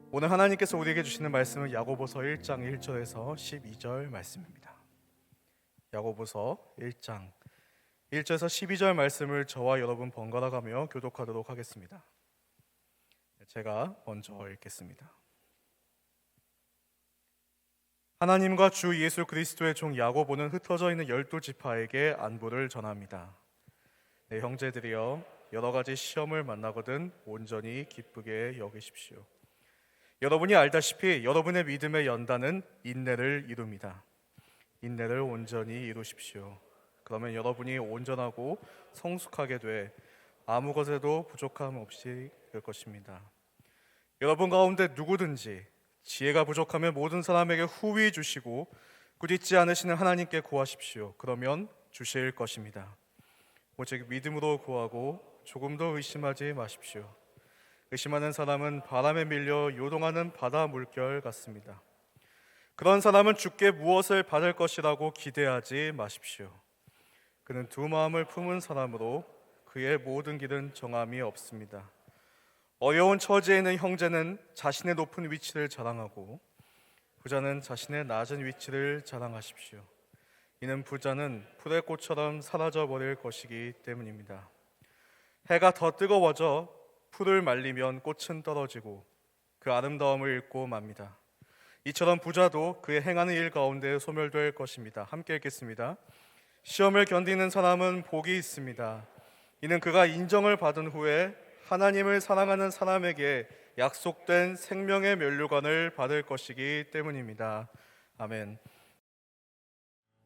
오늘 하나님께서 우리에게 주시는 말씀은 야고보서 1장 1절에서 12절 말씀입니다. 야고보서 1장 1절에서 12절 말씀을 저와 여러분 번갈아 가며 교독하도록 하겠습니다. 제가 먼저 읽겠습니다. 하나님과 주 예수 그리스도의 종 야고보는 흩어져 있는 12지파에게 안부를 전합니다. 네, 형제들이여, 여러 가지 시험을 만나거든 온전히 기쁘게 여기십시오. 여러분이 알다시피 여러분의 믿음의 연단은 인내를 이룹니다. 인내를 온전히 이루십시오. 그러면 여러분이 온전하고 성숙하게 돼 아무 것에도 부족함 없이 될 것입니다. 여러분 가운데 누구든지 지혜가 부족하면 모든 사람에게 후히 주시고 꾸짖지 않으시는 하나님께 구하십시오. 그러면 주실 것입니다. 오직 믿음으로 구하고 조금도 의심하지 마십시오. 의심하는 사람은 바람에 밀려 요동하는 바다 물결 같습니다. 그런 사람은 주께 무엇을 받을 것이라고 기대하지 마십시오. 그는 두 마음을 품은 사람으로 그의 모든 길은 정함이 없습니다. 어려운 처지에 있는 형제는 자신의 높은 위치를 자랑하고 부자는 자신의 낮은 위치를 자랑하십시오. 이는 부자는 풀의 꽃처럼 사라져버릴 것이기 때문입니다. 해가 더 뜨거워져 풀을 말리면 꽃은 떨어지고 그 아름다움을 잃고 맙니다. 이처럼 부자도 그의 행하는 일 가운데 소멸될 것입니다. 함께 읽겠습니다. 시험을 견디는 사람은 복이 있습니다. 이는 그가 인정을 받은 후에 하나님을 사랑하는 사람에게 약속된 생명의 면류관을 받을 것이기 때문입니다. 아멘.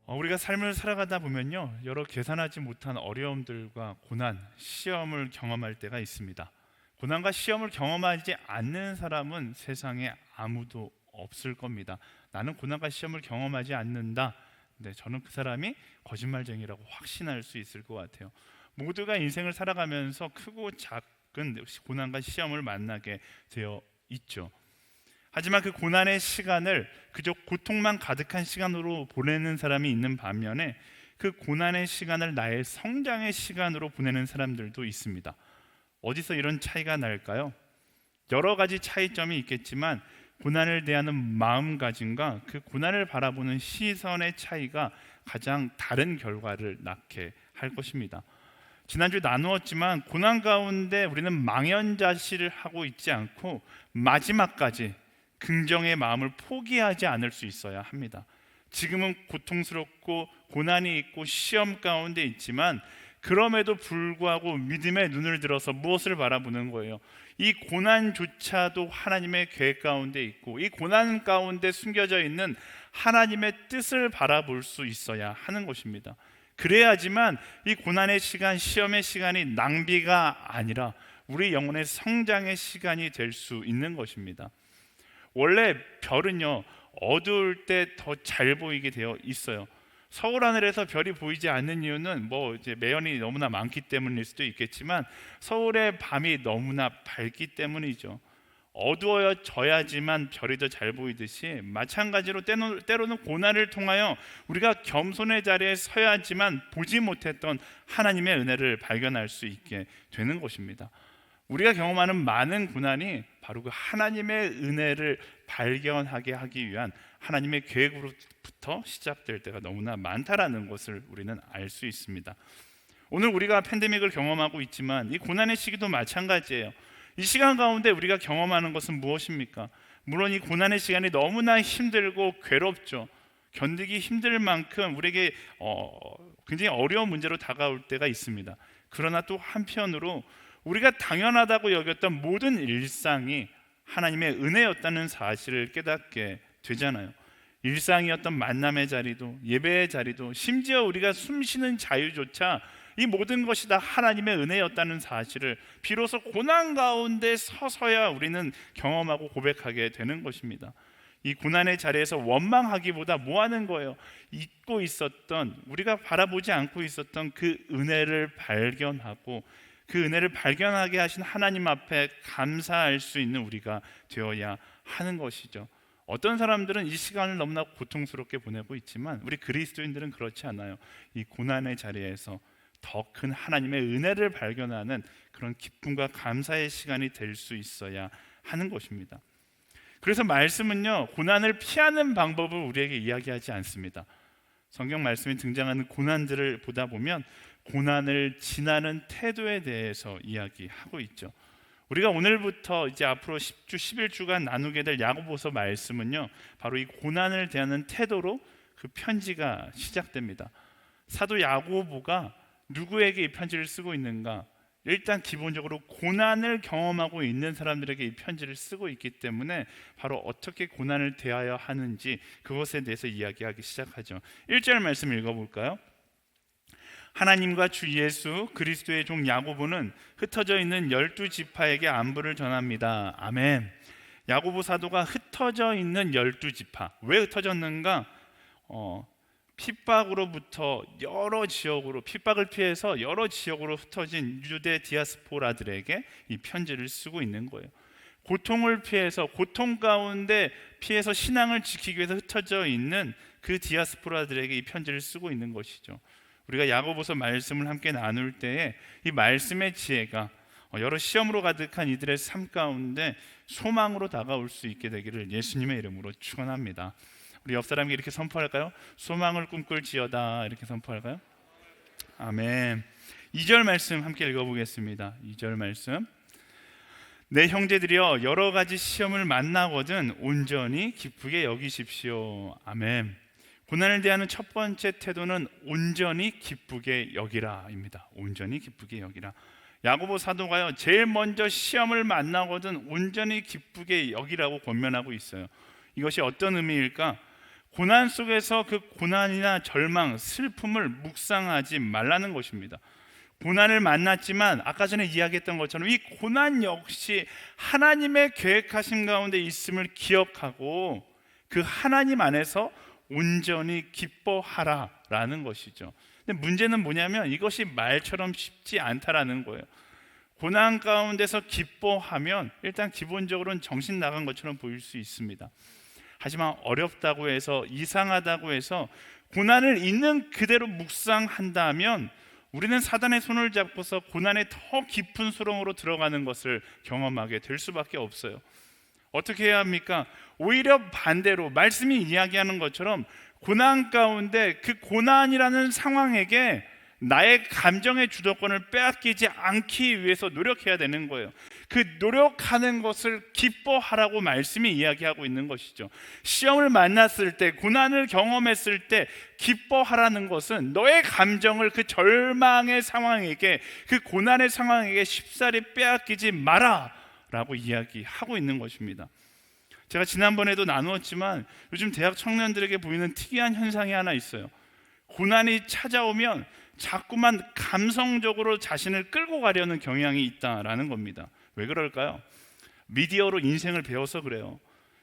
우리가 삶을 살아가다 보면요, 여러 계산하지 못한 어려움들과 고난, 시험을 경험할 때가 있습니다. 고난과 시험을 경험하지 않는 사람은 세상에 아무도 없을 겁니다. 나는 고난과 시험을 경험하지 않는다. 네, 저는 그 사람이 거짓말쟁이라고 확신할 수 있을 것 같아요. 모두가 인생을 살아가면서 크고 작은 고난과 시험을 만나게 되어 있죠. 하지만 그 고난의 시간을 그저 고통만 가득한 시간으로 보내는 사람이 있는 반면에 그 고난의 시간을 나의 성장의 시간으로 보내는 사람들도 있습니다. 어디서 이런 차이가 날까요? 여러 가지 차이점이 있겠지만 고난을 대하는 마음가짐과 그 고난을 바라보는 시선의 차이가 가장 다른 결과를 낳게 할 것입니다. 지난주 나누었지만 고난 가운데 우리는 망연자실을 하고 있지 않고 마지막까지 긍정의 마음을 포기하지 않을 수 있어야 합니다. 지금은 고통스럽고 고난이 있고 시험 가운데 있지만 그럼에도 불구하고 믿음의 눈을 들어서 무엇을 바라보는 거예요? 이 고난조차도 하나님의 계획 가운데 있고 이 고난 가운데 숨겨져 있는 하나님의 뜻을 바라볼 수 있어야 하는 것입니다. 그래야지만 이 고난의 시간, 시험의 시간이 낭비가 아니라 우리 영혼의 성장의 시간이 될 수 있는 것입니다. 원래 별은요, 어두울 때 더 잘 보이게 되어 있어요. 서울 하늘에서 별이 보이지 않는 이유는 이제 매연이 너무나 많기 때문일 수도 있겠지만 서울의 밤이 너무나 밝기 때문이죠. 어두워져야지만 별이 더 잘 보이듯이 마찬가지로 때로는 고난을 통하여 우리가 겸손의 자리에 서야지만 보지 못했던 하나님의 은혜를 발견할 수 있게 되는 것입니다. 우리가 경험하는 많은 고난이 바로 그 하나님의 은혜를 발견하게 하기 위한 하나님의 계획으로부터 시작될 때가 너무나 많다라는 것을 우리는 알 수 있습니다. 오늘 우리가 팬데믹을 경험하고 있지만 이 고난의 시기도 마찬가지예요. 이 시간 가운데 우리가 경험하는 것은 무엇입니까? 물론 이 고난의 시간이 너무나 힘들고 괴롭죠. 견디기 힘들 만큼 우리에게 굉장히 어려운 문제로 다가올 때가 있습니다. 그러나 또 한편으로 우리가 당연하다고 여겼던 모든 일상이 하나님의 은혜였다는 사실을 깨닫게 되잖아요. 일상이었던 만남의 자리도 예배의 자리도 심지어 우리가 숨쉬는 자유조차 이 모든 것이 다 하나님의 은혜였다는 사실을 비로소 고난 가운데 서서야 우리는 경험하고 고백하게 되는 것입니다. 이 고난의 자리에서 원망하기보다 뭐 하는 거예요? 잊고 있었던, 우리가 바라보지 않고 있었던 그 은혜를 발견하고 그 은혜를 발견하게 하신 하나님 앞에 감사할 수 있는 우리가 되어야 하는 것이죠. 어떤 사람들은 이 시간을 너무나 고통스럽게 보내고 있지만 우리 그리스도인들은 그렇지 않아요. 이 고난의 자리에서 더 큰 하나님의 은혜를 발견하는 그런 기쁨과 감사의 시간이 될 수 있어야 하는 것입니다. 그래서 말씀은요, 고난을 피하는 방법을 우리에게 이야기하지 않습니다. 성경 말씀에 등장하는 고난들을 보다 보면 고난을 지나는 태도에 대해서 이야기하고 있죠. 우리가 오늘부터 이제 앞으로 10주, 11주간 나누게 될 야고보서 말씀은요, 바로 이 고난을 대하는 태도로 그 편지가 시작됩니다. 사도 야고보가 누구에게 이 편지를 쓰고 있는가? 일단 기본적으로 고난을 경험하고 있는 사람들에게 이 편지를 쓰고 있기 때문에 바로 어떻게 고난을 대해야 하는지 그것에 대해서 이야기하기 시작하죠. 1절 말씀 읽어볼까요? 하나님과 주 예수 그리스도의 종 야고보는 흩어져 있는 12지파에게 안부를 전합니다. 아멘. 야고보 사도가 흩어져 있는 12지파, 왜 흩어졌는가? 핍박으로부터 여러 지역으로, 핍박을 피해서 여러 지역으로 흩어진 유대 디아스포라들에게 이 편지를 쓰고 있는 거예요. 고통을 피해서, 고통 가운데 피해서 신앙을 지키기 위해서 흩어져 있는 그 디아스포라들에게 이 편지를 쓰고 있는 것이죠. 우리가 야고보서 말씀을 함께 나눌 때에 이 말씀의 지혜가 여러 시험으로 가득한 이들의 삶 가운데 소망으로 다가올 수 있게 되기를 예수님의 이름으로 축원합니다. 우리 옆 사람에게 이렇게 선포할까요? 소망을 꿈꿀지어다, 이렇게 선포할까요? 아멘. 2절 말씀 함께 읽어보겠습니다. 2절 말씀. 내 형제들이여, 여러 가지 시험을 만나거든 온전히 기쁘게 여기십시오. 아멘. 고난을 대하는 첫 번째 태도는 온전히 기쁘게 여기라입니다. 온전히 기쁘게 여기라. 야고보 사도가요, 제일 먼저 시험을 만나거든 온전히 기쁘게 여기라고 권면하고 있어요. 이것이 어떤 의미일까? 고난 속에서 그 고난이나 절망, 슬픔을 묵상하지 말라는 것입니다. 고난을 만났지만 아까 전에 이야기했던 것처럼 이 고난 역시 하나님의 계획하심 가운데 있음을 기억하고 그 하나님 안에서 온전히 기뻐하라라는 것이죠. 근데 문제는 뭐냐면 이것이 말처럼 쉽지 않다라는 거예요. 고난 가운데서 기뻐하면 일단 기본적으로는 정신 나간 것처럼 보일 수 있습니다. 하지만 어렵다고 해서, 이상하다고 해서 고난을 있는 그대로 묵상한다면 우리는 사단의 손을 잡고서 고난의 더 깊은 수렁으로 들어가는 것을 경험하게 될 수밖에 없어요. 어떻게 해야 합니까? 오히려 반대로 말씀이 이야기하는 것처럼 고난 가운데 그 고난이라는 상황에게 나의 감정의 주도권을 빼앗기지 않기 위해서 노력해야 되는 거예요. 그 노력하는 것을 기뻐하라고 말씀이 이야기하고 있는 것이죠. 시험을 만났을 때, 고난을 경험했을 때 기뻐하라는 것은 너의 감정을 그 절망의 상황에게, 그 고난의 상황에게 쉽사리 빼앗기지 마라 라고 이야기하고 있는 것입니다. 제가 지난번에도 나누었지만 요즘 대학 청년들에게 보이는 특이한 현상이 하나 있어요. 고난이 찾아오면 자꾸만 감성적으로 자신을 끌고 가려는 경향이 있다라는 겁니다. 왜 그럴까요? 미디어로 인생을 배워서 그래요.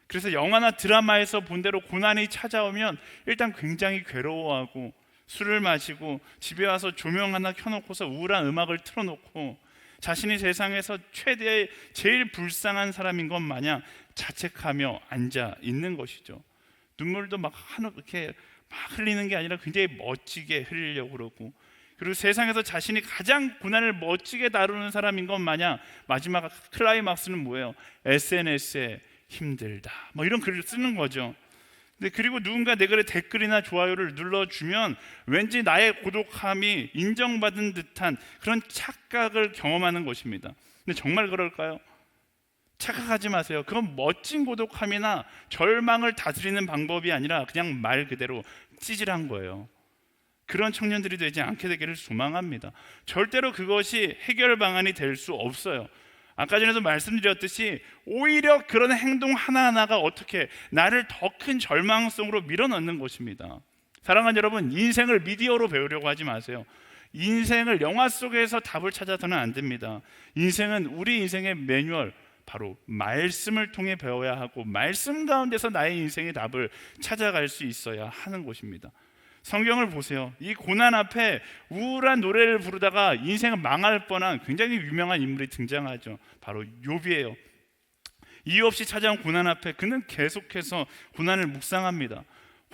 그래서 영화나 드라마에서 본 대로 고난이 찾아오면 일단 굉장히 괴로워하고 술을 마시고 집에 와서 조명 하나 켜놓고서 우울한 음악을 틀어놓고 자신이 세상에서 최대의 제일 불쌍한 사람인 것 마냥 자책하며 앉아 있는 것이죠. 눈물도 막 이렇게 막 흘리는 게 아니라 굉장히 멋지게 흘리려고 그러고, 그리고 세상에서 자신이 가장 고난을 멋지게 다루는 사람인 것 마냥 마지막 클라이막스는 뭐예요? SNS에 힘들다 뭐 이런 글을 쓰는 거죠. 근데 그리고 누군가 내 글에 댓글이나 좋아요를 눌러주면 왠지 나의 고독함이 인정받은 듯한 그런 착각을 경험하는 것입니다. 근데 정말 그럴까요? 착각하지 마세요. 그건 멋진 고독함이나 절망을 다스리는 방법이 아니라 그냥 말 그대로 찌질한 거예요. 그런 청년들이 되지 않게 되기를 소망합니다. 절대로 그것이 해결 방안이 될 수 없어요. 아까 전에도 말씀드렸듯이 오히려 그런 행동 하나하나가 어떻게 나를 더 큰 절망 속으로 밀어넣는 것입니다. 사랑하는 여러분, 인생을 미디어로 배우려고 하지 마세요. 인생을 영화 속에서 답을 찾아서는 안 됩니다. 인생은 우리 인생의 매뉴얼, 바로 말씀을 통해 배워야 하고 말씀 가운데서 나의 인생의 답을 찾아갈 수 있어야 하는 것입니다. 성경을 보세요. 이 고난 앞에 우울한 노래를 부르다가 인생은 망할 뻔한 굉장히 유명한 인물이 등장하죠. 바로 욥이에요. 이유 없이 찾아온 고난 앞에 그는 계속해서 고난을 묵상합니다.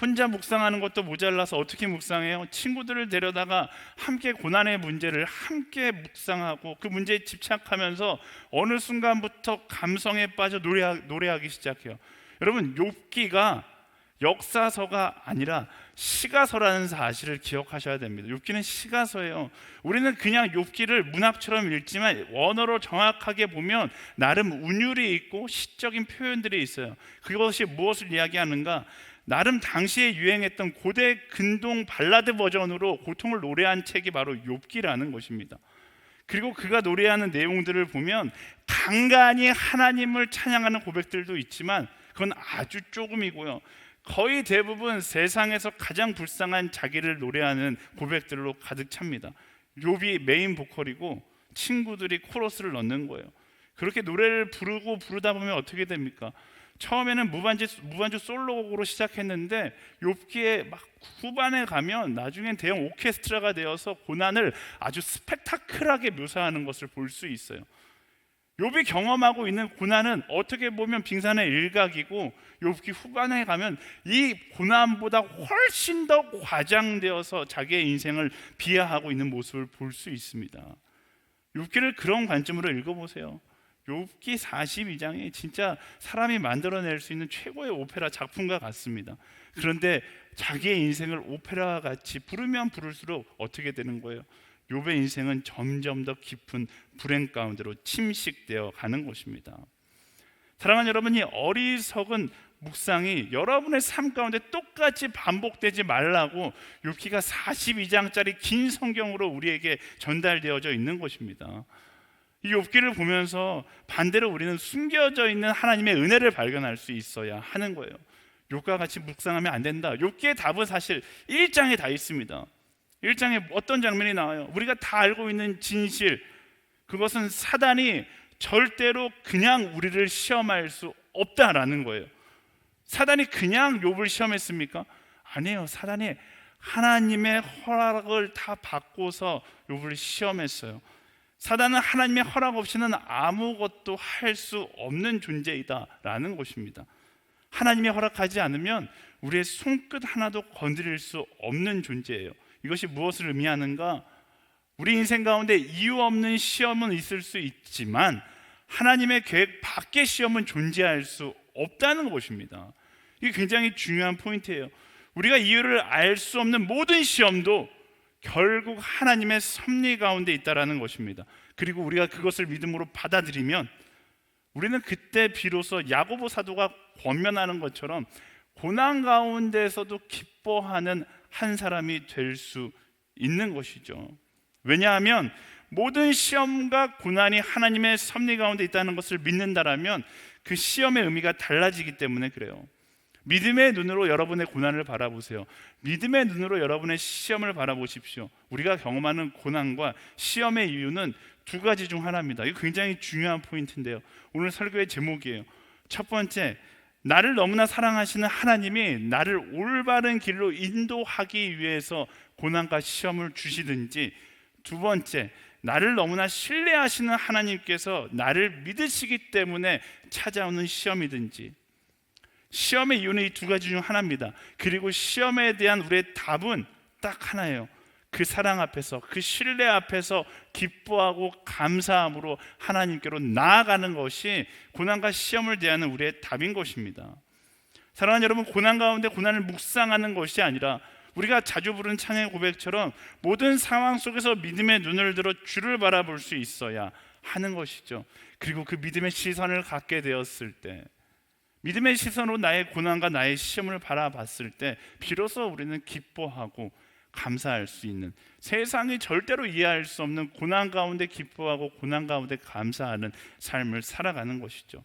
혼자 묵상하는 것도 모자라서 어떻게 묵상해요? 친구들을 데려다가 함께 고난의 문제를 함께 묵상하고 그 문제에 집착하면서 어느 순간부터 감성에 빠져 노래하기 시작해요. 여러분, 욥기가 역사서가 아니라 시가서라는 사실을 기억하셔야 됩니다. 욥기는 시가서예요. 우리는 그냥 욥기를 문학처럼 읽지만 원어로 정확하게 보면 나름 운율이 있고 시적인 표현들이 있어요. 그것이 무엇을 이야기하는가? 나름 당시에 유행했던 고대 근동 발라드 버전으로 고통을 노래한 책이 바로 욥기라는 것입니다. 그리고 그가 노래하는 내용들을 보면 간간히 하나님을 찬양하는 고백들도 있지만 그건 아주 조금이고요. 거의 대부분 세상에서 가장 불쌍한 자기를 노래하는 고백들로 가득 찹니다. 욥이 메인 보컬이고 친구들이 코러스를 넣는 거예요. 그렇게 노래를 부르다 보면 어떻게 됩니까? 처음에는 무반주 솔로곡으로 시작했는데 욥기의 막 후반에 가면 나중엔 대형 오케스트라가 되어서 고난을 아주 스펙타클하게 묘사하는 것을 볼 수 있어요. 욥이 경험하고 있는 고난은 어떻게 보면 빙산의 일각이고 욥기 후반에 가면 이 고난보다 훨씬 더 과장되어서 자기의 인생을 비하하고 있는 모습을 볼 수 있습니다. 욥기를 그런 관점으로 읽어보세요. 욥기 42장이 진짜 사람이 만들어낼 수 있는 최고의 오페라 작품과 같습니다. 그런데 자기의 인생을 오페라와 같이 부르면 부를수록 어떻게 되는 거예요? 욥의 인생은 점점 더 깊은 불행 가운데로 침식되어 가는 것입니다. 사랑하는 여러분, 이 어리석은 묵상이 여러분의 삶 가운데 똑같이 반복되지 말라고 욥기가 42장짜리 긴 성경으로 우리에게 전달되어져 있는 것입니다. 이 욥기를 보면서 반대로 우리는 숨겨져 있는 하나님의 은혜를 발견할 수 있어야 하는 거예요. 욥과 같이 묵상하면 안 된다. 욥기의 답은 사실 1장에 다 있습니다. 1장에 어떤 장면이 나와요? 우리가 다 알고 있는 진실, 그것은 사단이 절대로 그냥 우리를 시험할 수 없다라는 거예요. 사단이 그냥 욥을 시험했습니까? 아니에요. 사단이 하나님의 허락을 다 받고서 욥을 시험했어요. 사단은 하나님의 허락 없이는 아무것도 할 수 없는 존재이다라는 것입니다. 하나님이 허락하지 않으면 우리의 손끝 하나도 건드릴 수 없는 존재예요. 이것이 무엇을 의미하는가? 우리 인생 가운데 이유 없는 시험은 있을 수 있지만 하나님의 계획 밖의 시험은 존재할 수 없다는 것입니다. 이게 굉장히 중요한 포인트예요. 우리가 이유를 알 수 없는 모든 시험도 결국 하나님의 섭리 가운데 있다라는 것입니다. 그리고 우리가 그것을 믿음으로 받아들이면 우리는 그때 비로소 야고보 사도가 권면하는 것처럼 고난 가운데서도 기뻐하는 한 사람이 될 수 있는 것이죠. 왜냐하면 모든 시험과 고난이 하나님의 섭리 가운데 있다는 것을 믿는다라면 그 시험의 의미가 달라지기 때문에 그래요. 믿음의 눈으로 여러분의 고난을 바라보세요. 믿음의 눈으로 여러분의 시험을 바라보십시오. 우리가 경험하는 고난과 시험의 이유는 두 가지 중 하나입니다. 이거 굉장히 중요한 포인트인데요. 오늘 설교의 제목이에요. 첫 번째, 나를 너무나 사랑하시는 하나님이 나를 올바른 길로 인도하기 위해서 고난과 시험을 주시든지, 두 번째, 나를 너무나 신뢰하시는 하나님께서 나를 믿으시기 때문에 찾아오는 시험이든지. 시험의 이유는 이 두 가지 중 하나입니다. 그리고 시험에 대한 우리의 답은 딱 하나예요. 그 사랑 앞에서, 그 신뢰 앞에서 기뻐하고 감사함으로 하나님께로 나아가는 것이 고난과 시험을 대하는 우리의 답인 것입니다. 사랑하는 여러분, 고난 가운데 고난을 묵상하는 것이 아니라 우리가 자주 부르는 찬양의 고백처럼 모든 상황 속에서 믿음의 눈을 들어 주를 바라볼 수 있어야 하는 것이죠. 그리고 그 믿음의 시선을 갖게 되었을 때, 믿음의 시선으로 나의 고난과 나의 시험을 바라봤을 때 비로소 우리는 기뻐하고 감사할 수 있는, 세상이 절대로 이해할 수 없는 고난 가운데 기뻐하고 고난 가운데 감사하는 삶을 살아가는 것이죠.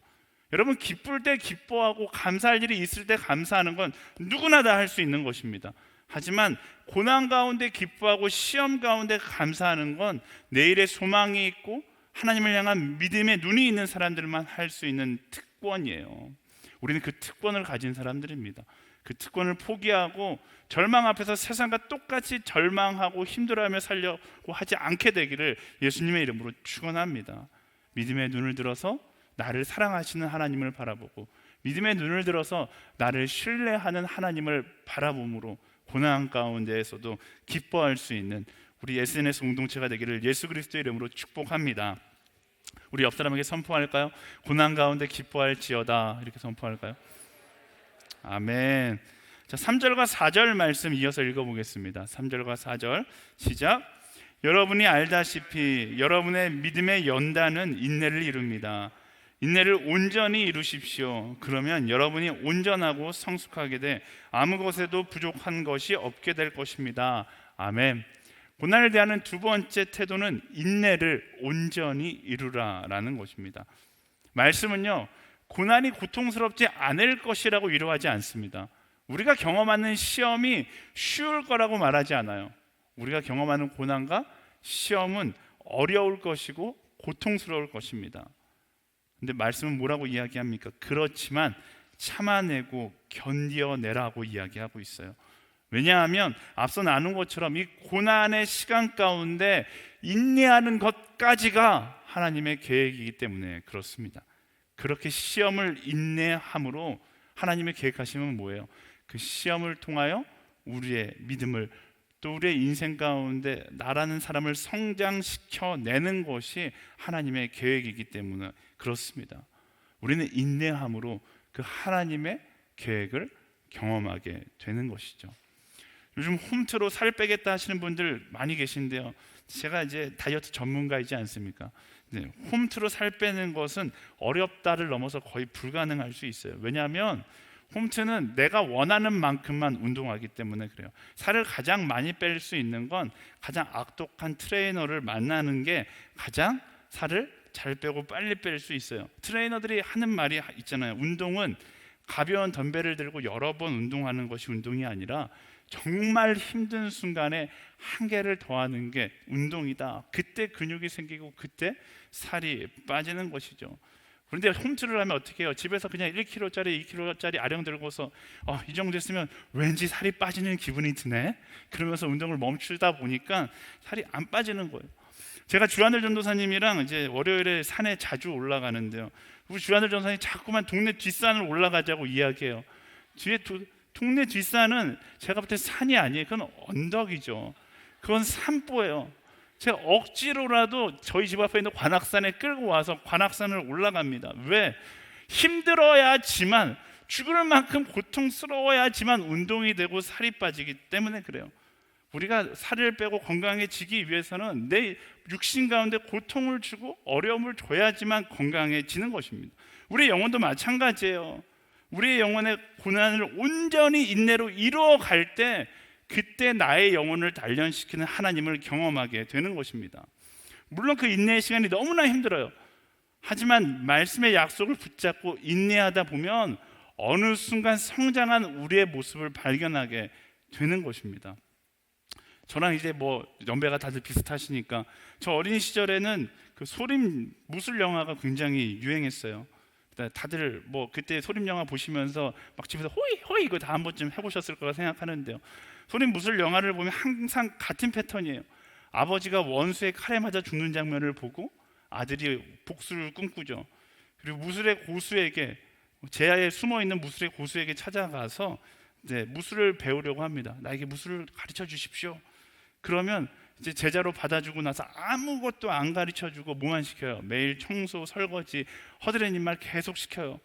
여러분, 기쁠 때 기뻐하고 감사할 일이 있을 때 감사하는 건 누구나 다 할 수 있는 것입니다. 하지만 고난 가운데 기뻐하고 시험 가운데 감사하는 건 내일의 소망이 있고 하나님을 향한 믿음의 눈이 있는 사람들만 할 수 있는 특권이에요. 우리는 그 특권을 가진 사람들입니다. 그 특권을 포기하고 절망 앞에서 세상과 똑같이 절망하고 힘들어하며 살려고 하지 않게 되기를 예수님의 이름으로 축원합니다. 믿음의 눈을 들어서 나를 사랑하시는 하나님을 바라보고 믿음의 눈을 들어서 나를 신뢰하는 하나님을 바라봄으로 고난 가운데에서도 기뻐할 수 있는 우리 SNS 공동체가 되기를 예수 그리스도의 이름으로 축복합니다. 우리 옆 사람에게 선포할까요? 고난 가운데 기뻐할지어다, 이렇게 선포할까요? 아멘. 자, 3절과 4절 말씀 이어서 읽어보겠습니다. 3절과 4절 시작. 여러분이 알다시피 여러분의 믿음의 연단은 인내를 이룹니다. 인내를 온전히 이루십시오. 그러면 여러분이 온전하고 성숙하게 돼 아무 것에도 부족한 것이 없게 될 것입니다. 아멘. 고난을 대하는 두 번째 태도는 인내를 온전히 이루라라는 것입니다. 말씀은요, 고난이 고통스럽지 않을 것이라고 위로하지 않습니다. 우리가 경험하는 시험이 쉬울 거라고 말하지 않아요. 우리가 경험하는 고난과 시험은 어려울 것이고 고통스러울 것입니다. 근데 말씀은 뭐라고 이야기합니까? 그렇지만 참아내고 견뎌내라고 이야기하고 있어요. 왜냐하면 앞서 나눈 것처럼 이 고난의 시간 가운데 인내하는 것까지가 하나님의 계획이기 때문에 그렇습니다. 그렇게 시험을 인내함으로 하나님의 계획하심은 뭐예요? 그 시험을 통하여 우리의 믿음을, 또 우리의 인생 가운데 나라는 사람을 성장시켜내는 것이 하나님의 계획이기 때문에 그렇습니다. 우리는 인내함으로 그 하나님의 계획을 경험하게 되는 것이죠. 요즘 홈트로 살 빼겠다 하시는 분들 많이 계신데요, 제가 이제 다이어트 전문가이지 않습니까? 홈트로 살 빼는 것은 어렵다를 넘어서 거의 불가능할 수 있어요. 왜냐하면 홈트는 내가 원하는 만큼만 운동하기 때문에 그래요. 살을 가장 많이 뺄 수 있는 건 가장 악독한 트레이너를 만나는 게 가장 살을 잘 빼고 빨리 뺄 수 있어요. 트레이너들이 하는 말이 있잖아요. 운동은 가벼운 덤벨을 들고 여러 번 운동하는 것이 운동이 아니라 정말 힘든 순간에 한계를 더하는 게 운동이다. 그때 근육이 생기고 그때 살이 빠지는 것이죠. 그런데 홈트를 하면 어떻게 해요? 집에서 그냥 1kg짜리 2kg짜리 아령 들고서 이 정도 했으면 왠지 살이 빠지는 기분이 드네, 그러면서 운동을 멈추다 보니까 살이 안 빠지는 거예요. 제가 주한을 전도사님이랑 이제 월요일에 산에 자주 올라가는데요, 우리 주한을 전도사님이 자꾸만 동네 뒷산을 올라가자고 이야기해요. 동네 뒷산은 제가 볼 때 산이 아니에요. 그건 언덕이죠. 그건 산보예요. 제가 억지로라도 저희 집 앞에 있는 관악산에 끌고 와서 관악산을 올라갑니다. 왜? 힘들어야지만, 죽을 만큼 고통스러워야지만 운동이 되고 살이 빠지기 때문에 그래요. 우리가 살을 빼고 건강해지기 위해서는 내 육신 가운데 고통을 주고 어려움을 줘야지만 건강해지는 것입니다. 우리의 영혼도 마찬가지예요. 우리의 영혼의 고난을 온전히 인내로 이루어갈 때, 그때 나의 영혼을 단련시키는 하나님을 경험하게 되는 것입니다. 물론 그 인내의 시간이 너무나 힘들어요. 하지만 말씀의 약속을 붙잡고 인내하다 보면 어느 순간 성장한 우리의 모습을 발견하게 되는 것입니다. 저랑 이제 연배가 다들 비슷하시니까, 저 어린 시절에는 그 소림 무술 영화가 굉장히 유행했어요. 다들 그때 소림 영화 보시면서 막 집에서 호이 호이 이거 다 한 번쯤 해보셨을 거라 생각하는데요, 소림 무술 영화를 보면 항상 같은 패턴이에요. 아버지가 원수의 칼에 맞아 죽는 장면을 보고 아들이 복수를 꿈꾸죠. 그리고 무술의 고수에게, 제야에 숨어있는 무술의 고수에게 찾아가서 이제 무술을 배우려고 합니다. 나에게 무술을 가르쳐 주십시오. 그러면 이제 제자로 받아주고 나서 아무것도 안 가르쳐주고 뭐만 시켜요? 매일 청소, 설거지, 허드렛 말 계속 시켜요.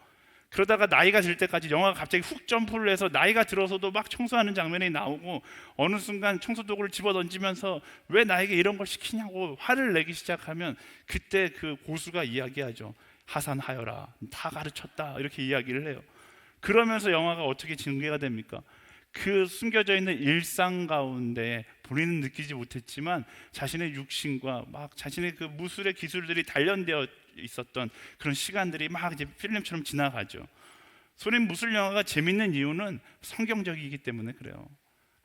그러다가 나이가 들 때까지 영화가 갑자기 훅 점프를 해서 나이가 들어서도 막 청소하는 장면이 나오고, 어느 순간 청소도구를 집어던지면서 왜 나에게 이런 걸 시키냐고 화를 내기 시작하면, 그때 그 고수가 이야기하죠. 하산하여라, 다 가르쳤다, 이렇게 이야기를 해요. 그러면서 영화가 어떻게 전개가 됩니까? 그 숨겨져 있는 일상 가운데 본인은 느끼지 못했지만 자신의 육신과 막 자신의 그 무술의 기술들이 단련되어 있었던 그런 시간들이 막 이제 필름처럼 지나가죠. 소림 무술 영화가 재밌는 이유는 성경적이기 때문에 그래요.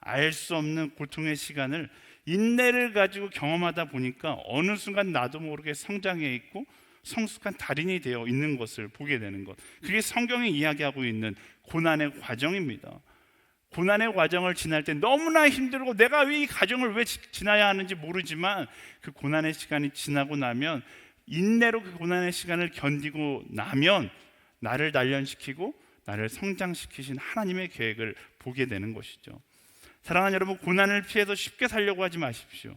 알 수 없는 고통의 시간을 인내를 가지고 경험하다 보니까 어느 순간 나도 모르게 성장해 있고 성숙한 달인이 되어 있는 것을 보게 되는 것, 그게 성경이 이야기하고 있는 고난의 과정입니다. 고난의 과정을 지날 때 너무나 힘들고 내가 이 과정을 왜 지나야 하는지 모르지만, 그 고난의 시간이 지나고 나면, 인내로 그 고난의 시간을 견디고 나면 나를 단련시키고 나를 성장시키신 하나님의 계획을 보게 되는 것이죠. 사랑하는 여러분, 고난을 피해서 쉽게 살려고 하지 마십시오.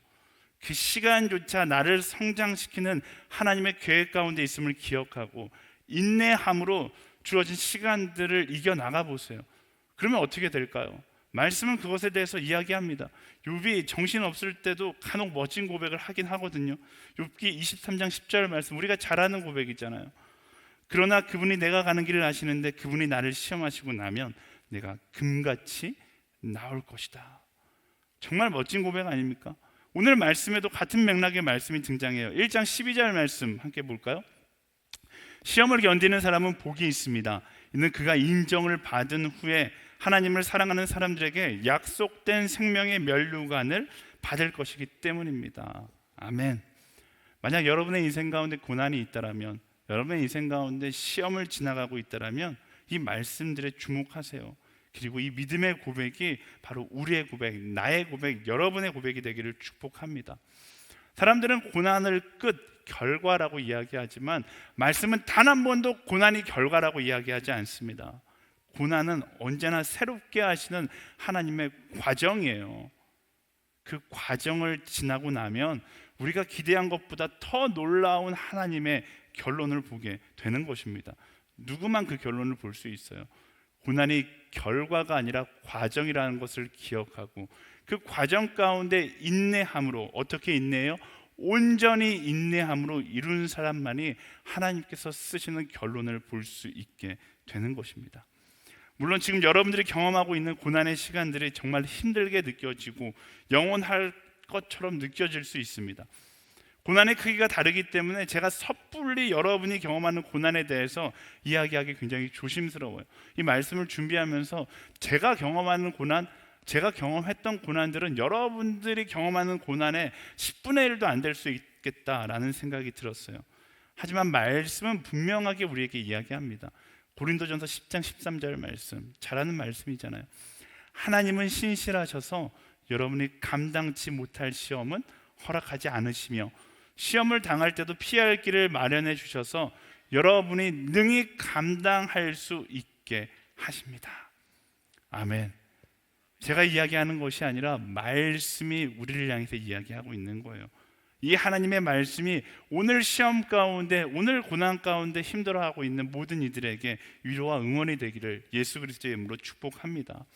그 시간조차 나를 성장시키는 하나님의 계획 가운데 있음을 기억하고 인내함으로 주어진 시간들을 이겨나가 보세요. 그러면 어떻게 될까요? 말씀은 그것에 대해서 이야기합니다. 욥이 정신없을 때도 간혹 멋진 고백을 하긴 하거든요. 욥기 23장 10절 말씀, 우리가 잘 아는 고백이잖아요. 그러나 그분이 내가 가는 길을 아시는데 그분이 나를 시험하시고 나면 내가 금같이 나올 것이다. 정말 멋진 고백 아닙니까? 오늘 말씀에도 같은 맥락의 말씀이 등장해요. 1장 12절 말씀 함께 볼까요? 시험을 견디는 사람은 복이 있습니다. 이는 그가 인정을 받은 후에 하나님을 사랑하는 사람들에게 약속된 생명의 면류관을 받을 것이기 때문입니다. 아멘. 만약 여러분의 인생 가운데 고난이 있다라면, 여러분의 인생 가운데 시험을 지나가고 있다라면 이 말씀들에 주목하세요. 그리고 이 믿음의 고백이 바로 우리의 고백, 나의 고백, 여러분의 고백이 되기를 축복합니다. 사람들은 고난을 끝, 결과라고 이야기하지만 말씀은 단 한 번도 고난이 결과라고 이야기하지 않습니다. 고난은 언제나 새롭게 하시는 하나님의 과정이에요. 그 과정을 지나고 나면 우리가 기대한 것보다 더 놀라운 하나님의 결론을 보게 되는 것입니다. 누구만 그 결론을 볼 수 있어요. 고난이 결과가 아니라 과정이라는 것을 기억하고 그 과정 가운데 인내함으로, 어떻게 인내해요? 온전히 인내함으로 이룬 사람만이 하나님께서 쓰시는 결론을 볼 수 있게 되는 것입니다. 물론 지금 여러분들이 경험하고 있는 고난의 시간들이 정말 힘들게 느껴지고 영원할 것처럼 느껴질 수 있습니다. 고난의 크기가 다르기 때문에 제가 섣불리 여러분이 경험하는 고난에 대해서 이야기하기 굉장히 조심스러워요. 이 말씀을 준비하면서 제가 경험하는 고난, 제가 경험했던 고난들은 여러분들이 경험하는 고난의 10분의 1도 안 될 수 있겠다라는 생각이 들었어요. 하지만 말씀은 분명하게 우리에게 이야기합니다. 고린도전서 10장 13절 말씀, 잘 아는 말씀이잖아요. 하나님은 신실하셔서 여러분이 감당치 못할 시험은 허락하지 않으시며 시험을 당할 때도 피할 길을 마련해 주셔서 여러분이 능히 감당할 수 있게 하십니다. 아멘. 제가 이야기하는 것이 아니라 말씀이 우리를 향해서 이야기하고 있는 거예요. 이 하나님의 말씀이 오늘 시험 가운데, 오늘 고난 가운데 힘들어하고 있는 모든 이들에게 위로와 응원이 되기를 예수 그리스도의 이름으로 축복합니다.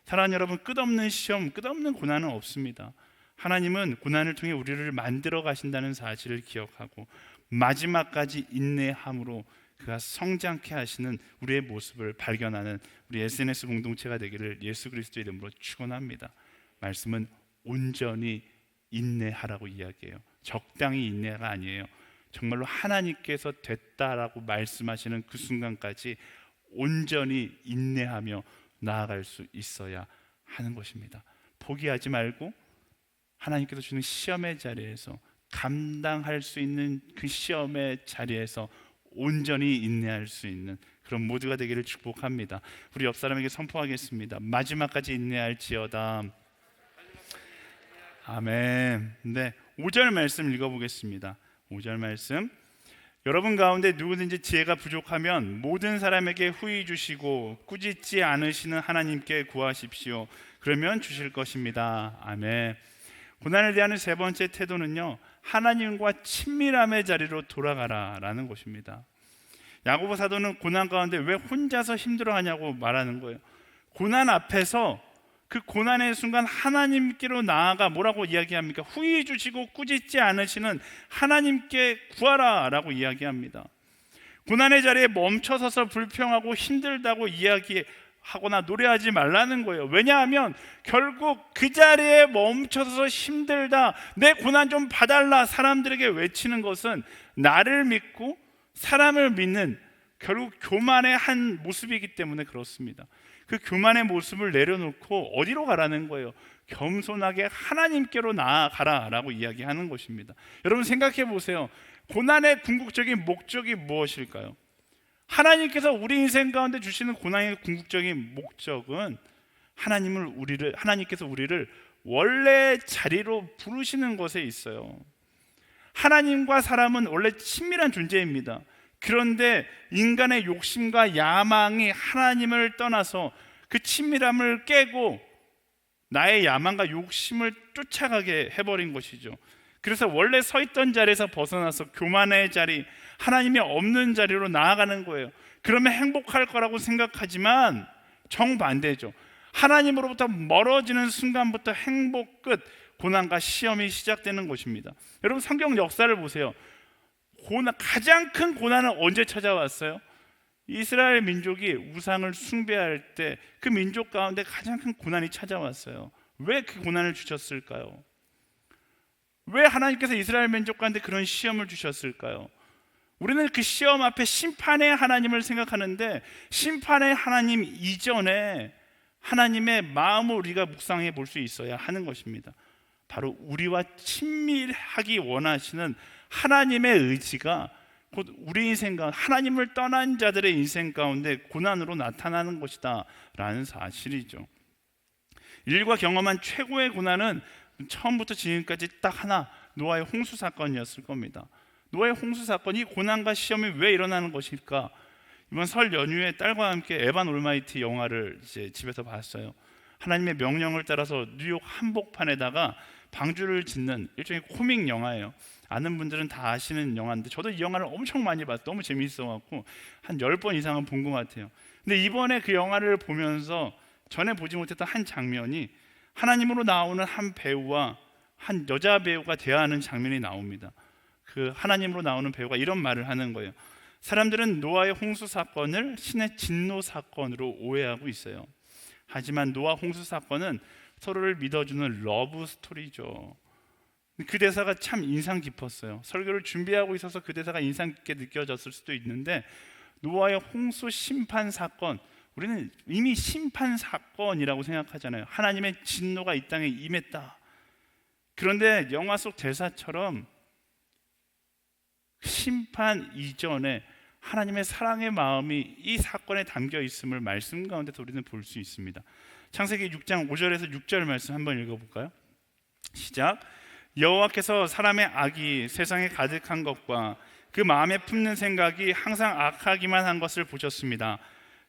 사랑하는 여러분, 끝없는 시험, 끝없는 고난은 없습니다. 하나님은 고난을 통해 우리를 만들어 가신다는 사실을 기억하고 마지막까지 인내함으로 그가 성장케 하시는 우리의 모습을 발견하는 우리 SNS 공동체가 되기를 예수 그리스도의 이름으로 축원합니다. 말씀은 온전히 인내하라고 이야기해요. 적당히 인내가 아니에요. 정말로 하나님께서 됐다라고 말씀하시는 그 순간까지 온전히 인내하며 나아갈 수 있어야 하는 것입니다. 포기하지 말고 하나님께서 주는 시험의 자리에서, 감당할 수 있는 그 시험의 자리에서 온전히 인내할 수 있는 그런 모두가 되기를 축복합니다. 우리 옆 사람에게 선포하겠습니다. 마지막까지 인내할지어다. 아멘. 네, 5절 말씀 읽어보겠습니다. 5절 말씀, 여러분 가운데 누구든지 지혜가 부족하면 모든 사람에게 후히 주시고 꾸짖지 않으시는 하나님께 구하십시오. 그러면 주실 것입니다. 아멘. 고난을 대하는 세 번째 태도는요, 하나님과 친밀함의 자리로 돌아가라라는 것입니다. 야고보 사도는 고난 가운데 왜 혼자서 힘들어하냐고 말하는 거예요. 고난 앞에서 그 고난의 순간 하나님께로 나아가 뭐라고 이야기합니까? 후히 주시고 꾸짖지 않으시는 하나님께 구하라라고 이야기합니다. 고난의 자리에 멈춰서서 불평하고 힘들다고 이야기하거나 노래하지 말라는 거예요. 왜냐하면 결국 그 자리에 멈춰서 힘들다, 내 고난 좀 봐달라 사람들에게 외치는 것은 나를 믿고 사람을 믿는 결국 교만의 한 모습이기 때문에 그렇습니다. 그 교만의 모습을 내려놓고 어디로 가라는 거예요? 겸손하게 하나님께로 나아가라라고 이야기하는 것입니다. 여러분 생각해 보세요. 고난의 궁극적인 목적이 무엇일까요? 하나님께서 우리 인생 가운데 주시는 고난의 궁극적인 목적은 하나님께서 우리를 원래 자리로 부르시는 것에 있어요. 하나님과 사람은 원래 친밀한 존재입니다. 그런데 인간의 욕심과 야망이 하나님을 떠나서 그 친밀함을 깨고 나의 야망과 욕심을 쫓아가게 해버린 것이죠. 그래서 원래 서 있던 자리에서 벗어나서 교만의 자리, 하나님이 없는 자리로 나아가는 거예요. 그러면 행복할 거라고 생각하지만 정반대죠. 하나님으로부터 멀어지는 순간부터 행복 끝, 고난과 시험이 시작되는 것입니다. 여러분, 성경 역사를 보세요. 가장 큰 고난은 언제 찾아왔어요? 이스라엘 민족이 우상을 숭배할 때 그 민족 가운데 가장 큰 고난이 찾아왔어요. 왜 그 고난을 주셨을까요? 왜 하나님께서 이스라엘 민족 가운데 그런 시험을 주셨을까요? 우리는 그 시험 앞에 심판의 하나님을 생각하는데, 심판의 하나님 이전에 하나님의 마음을 우리가 묵상해 볼 수 있어야 하는 것입니다. 바로 우리와 친밀하기 원하시는 하나님의 의지가 곧 우리 인생 가운데, 하나님을 떠난 자들의 인생 가운데 고난으로 나타나는 것이다 라는 사실이죠. 인류가 경험한 최고의 고난은 처음부터 지금까지 딱 하나, 노아의 홍수 사건이었을 겁니다. 노아의 홍수 사건, 이 고난과 시험이 왜 일어나는 것일까? 이번 설 연휴에 딸과 함께 에반 올마이티 영화를 이제 집에서 봤어요. 하나님의 명령을 따라서 뉴욕 한복판에다가 방주를 짓는 일종의 코믹 영화예요. 아는 분들은 다 아시는 영화인데 저도 이 영화를 엄청 많이 봤어요. 너무 재미있어갖고 한 10번 이상은 본 것 같아요. 근데 이번에 그 영화를 보면서 전에 보지 못했던 한 장면이, 하나님으로 나오는 한 배우와 한 여자 배우가 대화하는 장면이 나옵니다. 그 하나님으로 나오는 배우가 이런 말을 하는 거예요. 사람들은 노아의 홍수 사건을 신의 진노 사건으로 오해하고 있어요. 하지만 노아 홍수 사건은 서로를 믿어주는 러브 스토리죠. 그 대사가 참 인상 깊었어요. 설교를 준비하고 있어서 그 대사가 인상 깊게 느껴졌을 수도 있는데, 노아의 홍수 심판 사건, 우리는 이미 심판 사건이라고 생각하잖아요. 하나님의 진노가 이 땅에 임했다. 그런데 영화 속 대사처럼 심판 이전에 하나님의 사랑의 마음이 이 사건에 담겨 있음을 말씀 가운데서 우리는 볼 수 있습니다. 창세기 6장 5절에서 6절 말씀 한번 읽어볼까요? 시작. 여호와께서 사람의 악이 세상에 가득한 것과 그 마음에 품는 생각이 항상 악하기만 한 것을 보셨습니다.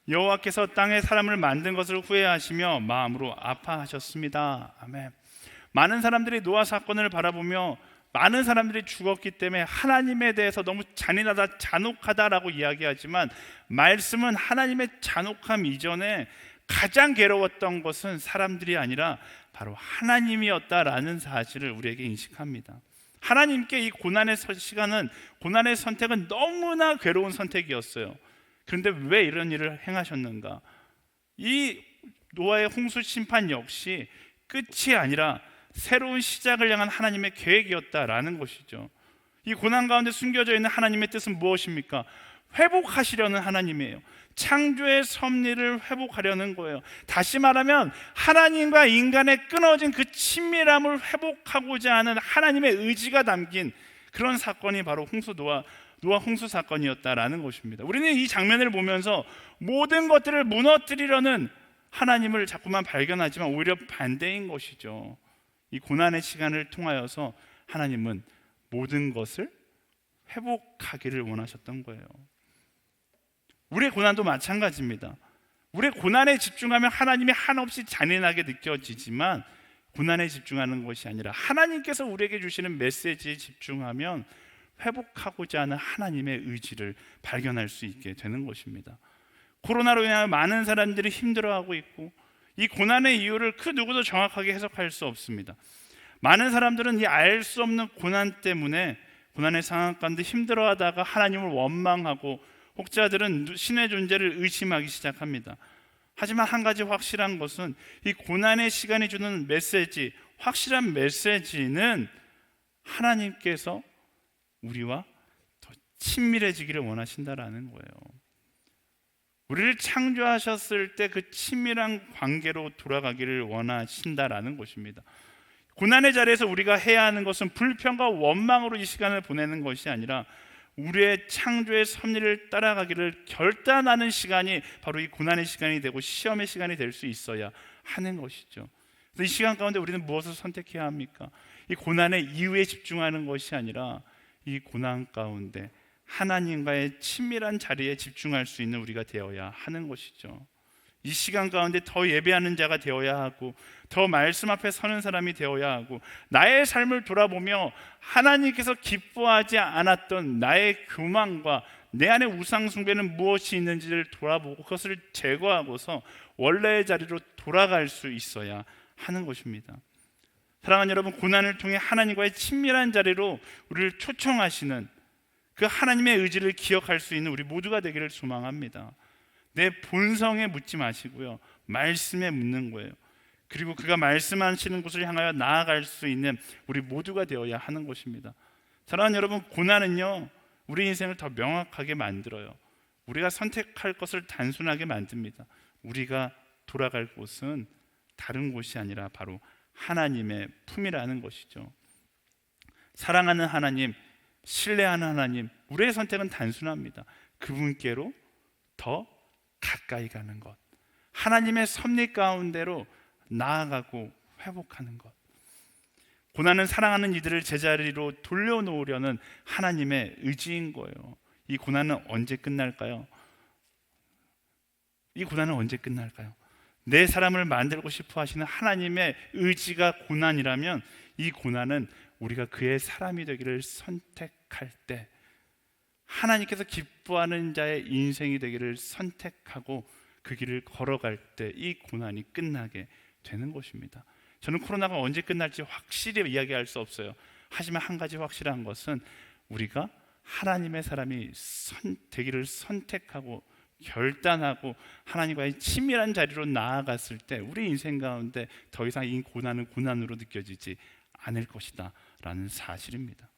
여호와께서 땅에 사람을 만든 것을 후회하시며 마음으로 아파하셨습니다. 아멘. 많은 사람들이 노아 사건을 바라보며 많은 사람들이 죽었기 때문에 하나님에 대해서 너무 잔인하다, 잔혹하다라고 이야기하지만, 말씀은 하나님의 잔혹함 이전에 가장 괴로웠던 것은 사람들이 아니라 바로 하나님이었다라는 사실을 우리에게 인식합니다. 하나님께 이 고난의 시간은, 고난의 선택은 너무나 괴로운 선택이었어요. 그런데 왜 이런 일을 행하셨는가? 이 노아의 홍수 심판 역시 끝이 아니라 새로운 시작을 향한 하나님의 계획이었다라는 것이죠. 이 고난 가운데 숨겨져 있는 하나님의 뜻은 무엇입니까? 회복하시려는 하나님이에요. 창조의 섭리를 회복하려는 거예요. 다시 말하면 하나님과 인간의 끊어진 그 친밀함을 회복하고자 하는 하나님의 의지가 담긴 그런 사건이 바로 노아 홍수 사건이었다라는 것입니다. 우리는 이 장면을 보면서 모든 것들을 무너뜨리려는 하나님을 자꾸만 발견하지만 오히려 반대인 것이죠. 이 고난의 시간을 통하여서 하나님은 모든 것을 회복하기를 원하셨던 거예요. 우리의 고난도 마찬가지입니다. 우리의 고난에 집중하면 하나님이 한없이 잔인하게 느껴지지만, 고난에 집중하는 것이 아니라 하나님께서 우리에게 주시는 메시지에 집중하면 회복하고자 하는 하나님의 의지를 발견할 수 있게 되는 것입니다. 코로나로 인하여 많은 사람들이 힘들어하고 있고, 이 고난의 이유를 그 누구도 정확하게 해석할 수 없습니다. 많은 사람들은 이 알 수 없는 고난 때문에 고난의 상황 가운데 힘들어하다가 하나님을 원망하고, 혹자들은 신의 존재를 의심하기 시작합니다. 하지만 한 가지 확실한 것은 이 고난의 시간이 주는 메시지, 확실한 메시지는 하나님께서 우리와 더 친밀해지기를 원하신다라는 거예요. 우리를 창조하셨을 때 그 친밀한 관계로 돌아가기를 원하신다라는 것입니다. 고난의 자리에서 우리가 해야 하는 것은 불평과 원망으로 이 시간을 보내는 것이 아니라 우리의 창조의 섭리를 따라가기를 결단하는 시간이 바로 이 고난의 시간이 되고 시험의 시간이 될 수 있어야 하는 것이죠. 그래서 이 시간 가운데 우리는 무엇을 선택해야 합니까? 이 고난의 이유에 집중하는 것이 아니라 이 고난 가운데 하나님과의 친밀한 자리에 집중할 수 있는 우리가 되어야 하는 것이죠. 이 시간 가운데 더 예배하는 자가 되어야 하고, 더 말씀 앞에 서는 사람이 되어야 하고, 나의 삶을 돌아보며 하나님께서 기뻐하지 않았던 나의 교만과 내 안에 우상 숭배는 무엇이 있는지를 돌아보고 그것을 제거하고서 원래의 자리로 돌아갈 수 있어야 하는 것입니다. 사랑하는 여러분, 고난을 통해 하나님과의 친밀한 자리로 우리를 초청하시는 그 하나님의 의지를 기억할 수 있는 우리 모두가 되기를 소망합니다. 내 본성에 묻지 마시고요, 말씀에 묻는 거예요. 그리고 그가 말씀하시는 곳을 향하여 나아갈 수 있는 우리 모두가 되어야 하는 것입니다. 사랑하는 여러분, 고난은요 우리 인생을 더 명확하게 만들어요. 우리가 선택할 것을 단순하게 만듭니다. 우리가 돌아갈 곳은 다른 곳이 아니라 바로 하나님의 품이라는 것이죠. 사랑하는 하나님, 신뢰하는 하나님, 우리의 선택은 단순합니다. 그분께로 더 가까이 가는 것, 하나님의 섭리 가운데로 나아가고 회복하는 것. 고난은 사랑하는 이들을 제자리로 돌려놓으려는 하나님의 의지인 거예요. 이 고난은 언제 끝날까요? 이 고난은 언제 끝날까요? 내 사람을 만들고 싶어 하시는 하나님의 의지가 고난이라면, 이 고난은 우리가 그의 사람이 되기를 선택할 때, 하나님께서 기뻐하는 자의 인생이 되기를 선택하고 그 길을 걸어갈 때 이 고난이 끝나게 되는 것입니다. 저는 코로나가 언제 끝날지 확실히 이야기할 수 없어요. 하지만 한 가지 확실한 것은 우리가 하나님의 사람이 되기를 선택하고 결단하고 하나님과의 친밀한 자리로 나아갔을 때 우리 인생 가운데 더 이상 이 고난은 고난으로 느껴지지 않을 것이다 라는 사실입니다.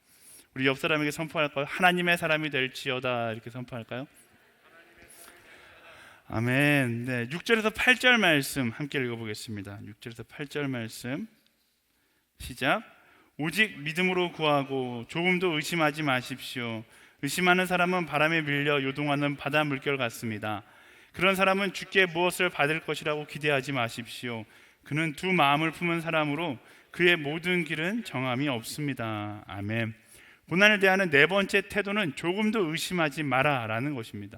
우리 옆 사람에게 선포할까요? 하나님의 사람이 될지어다, 이렇게 선포할까요? 아멘. 네, 6절에서 8절 말씀 함께 읽어보겠습니다. 6절에서 8절 말씀 시작. 오직 믿음으로 구하고 조금도 의심하지 마십시오. 의심하는 사람은 바람에 밀려 요동하는 바다 물결 같습니다. 그런 사람은 주께 무엇을 받을 것이라고 기대하지 마십시오. 그는 두 마음을 품은 사람으로 그의 모든 길은 정함이 없습니다. 아멘. 고난을 대하는 네 번째 태도는 조금도 의심하지 마라 라는 것입니다.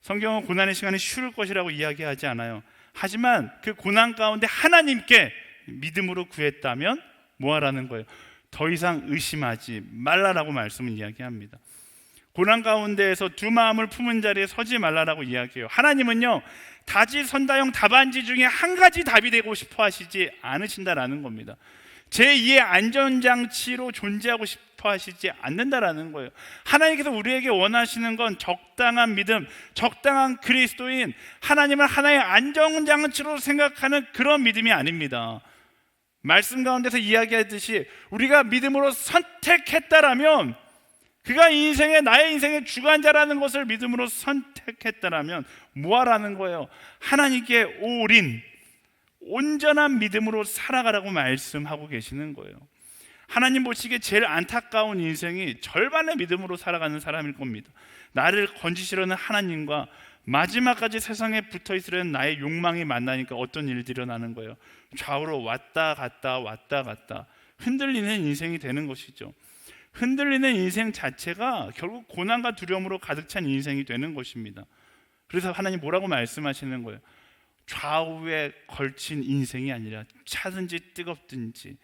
성경은 고난의 시간이 쉬울 것이라고 이야기하지 않아요. 하지만 그 고난 가운데 하나님께 믿음으로 구했다면 뭐하라는 거예요? 더 이상 의심하지 말라라고 말씀을 이야기합니다. 고난 가운데에서 두 마음을 품은 자리에 서지 말라라고 이야기해요. 하나님은요 다지선다형 답안지 중에 한 가지 답이 되고 싶어 하시지 않으신다라는 겁니다. 제2의 안전장치로 존재하고 싶어 하시지 않는다라는 거예요. 하나님께서 우리에게 원하시는 건 적당한 믿음, 적당한 그리스도인, 하나님을 하나의 안전장치로 생각하는 그런 믿음이 아닙니다. 말씀 가운데서 이야기하듯이 우리가 믿음으로 선택했다라면, 그가 나의 인생의 주관자라는 것을 믿음으로 선택했다라면 뭐하라는 거예요? 하나님께 올인, 온전한 믿음으로 살아가라고 말씀하고 계시는 거예요. 하나님 보시기에 제일 안타까운 인생이 절반의 믿음으로 살아가는 사람일 겁니다. 나를 건지시려는 하나님과 마지막까지 세상에 붙어있으려는 나의 욕망이 만나니까 어떤 일들이 일어나는 거예요? 좌우로 왔다 갔다 왔다 갔다 흔들리는 인생이 되는 것이죠. 흔들리는 인생 자체가 결국 고난과 두려움으로 가득 찬 인생이 되는 것입니다. 그래서 하나님 뭐라고 말씀하시는 거예요? 좌우에 걸친 인생이 아니라 차든지 뜨겁든지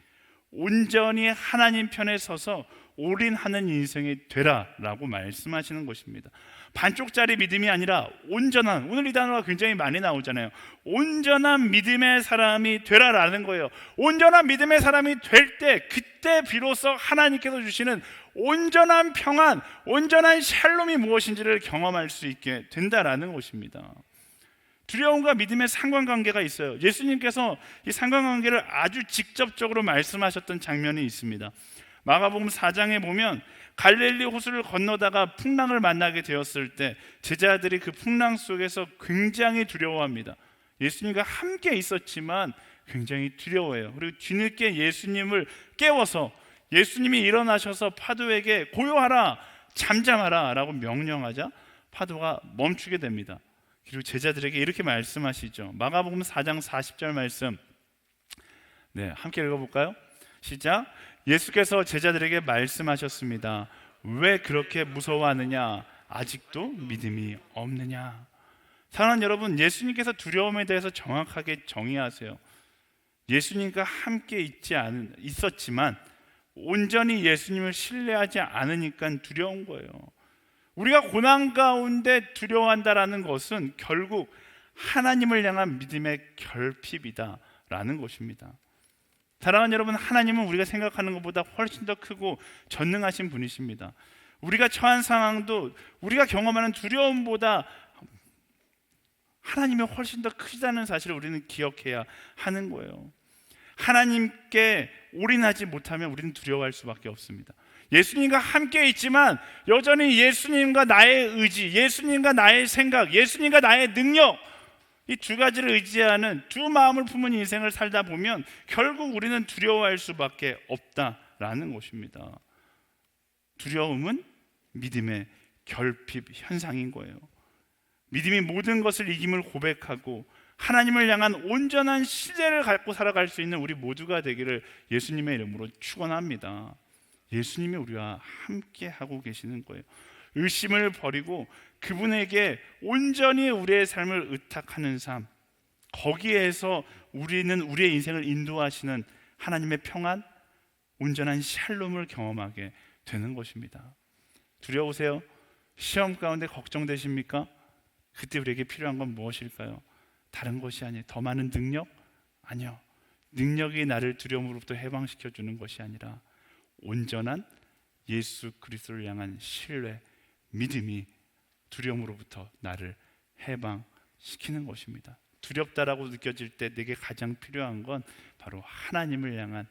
온전히 하나님 편에 서서 올인하는 인생이 되라 라고 말씀하시는 것입니다. 반쪽짜리 믿음이 아니라 온전한, 오늘 이 단어가 굉장히 많이 나오잖아요. 온전한 믿음의 사람이 되라라는 거예요. 온전한 믿음의 사람이 될 때, 그때 비로소 하나님께서 주시는 온전한 평안, 온전한 샬롬이 무엇인지를 경험할 수 있게 된다라는 것입니다. 두려움과 믿음의 상관관계가 있어요. 예수님께서 이 상관관계를 아주 직접적으로 말씀하셨던 장면이 있습니다. 마가복음 4장에 보면 갈릴리 호수를 건너다가 풍랑을 만나게 되었을 때 제자들이 그 풍랑 속에서 굉장히 두려워합니다. 예수님과 함께 있었지만 굉장히 두려워해요. 그리고 뒤늦게 예수님을 깨워서 예수님이 일어나셔서 파도에게 고요하라, 잠잠하라 라고 명령하자 파도가 멈추게 됩니다. 그리고 제자들에게 이렇게 말씀하시죠. 마가복음 4장 40절 말씀, 네, 함께 읽어볼까요? 시작. 예수께서 제자들에게 말씀하셨습니다. 왜 그렇게 무서워하느냐? 아직도 믿음이 없느냐? 사랑하는 여러분, 예수님께서 두려움에 대해서 정확하게 정의하세요. 예수님과 함께 있었지만 온전히 예수님을 신뢰하지 않으니까 두려운 거예요. 우리가 고난 가운데 두려워한다라는 것은 결국 하나님을 향한 믿음의 결핍이다라는 것입니다. 사랑하는 여러분, 하나님은 우리가 생각하는 것보다 훨씬 더 크고 전능하신 분이십니다. 우리가 처한 상황도 우리가 경험하는 두려움보다 하나님이 훨씬 더 크다는 사실을 우리는 기억해야 하는 거예요. 하나님께 올인하지 못하면 우리는 두려워할 수밖에 없습니다. 예수님과 함께 있지만 여전히 예수님과 나의 의지, 예수님과 나의 생각, 예수님과 나의 능력, 이 두 가지를 의지하는 두 마음을 품은 인생을 살다 보면 결국 우리는 두려워할 수밖에 없다라는 것입니다. 두려움은 믿음의 결핍 현상인 거예요. 믿음이 모든 것을 이김을 고백하고 하나님을 향한 온전한 신뢰를 갖고 살아갈 수 있는 우리 모두가 되기를 예수님의 이름으로 축원합니다. 예수님이 우리와 함께 하고 계시는 거예요. 의심을 버리고 그분에게 온전히 우리의 삶을 의탁하는 삶, 거기에서 우리는 우리의 인생을 인도하시는 하나님의 평안, 온전한 샬롬을 경험하게 되는 것입니다. 두려우세요? 시험 가운데 걱정되십니까? 그때 우리에게 필요한 건 무엇일까요? 다른 것이 아니에요. 더 많은 능력? 아니요. 능력이 나를 두려움으로부터 해방시켜 주는 것이 아니라 온전한 예수 그리스도를 향한 신뢰, 믿음이 두려움으로부터 나를 해방시키는 것입니다. 두렵다라고 느껴질 때 내게 가장 필요한 건 바로 하나님을 향한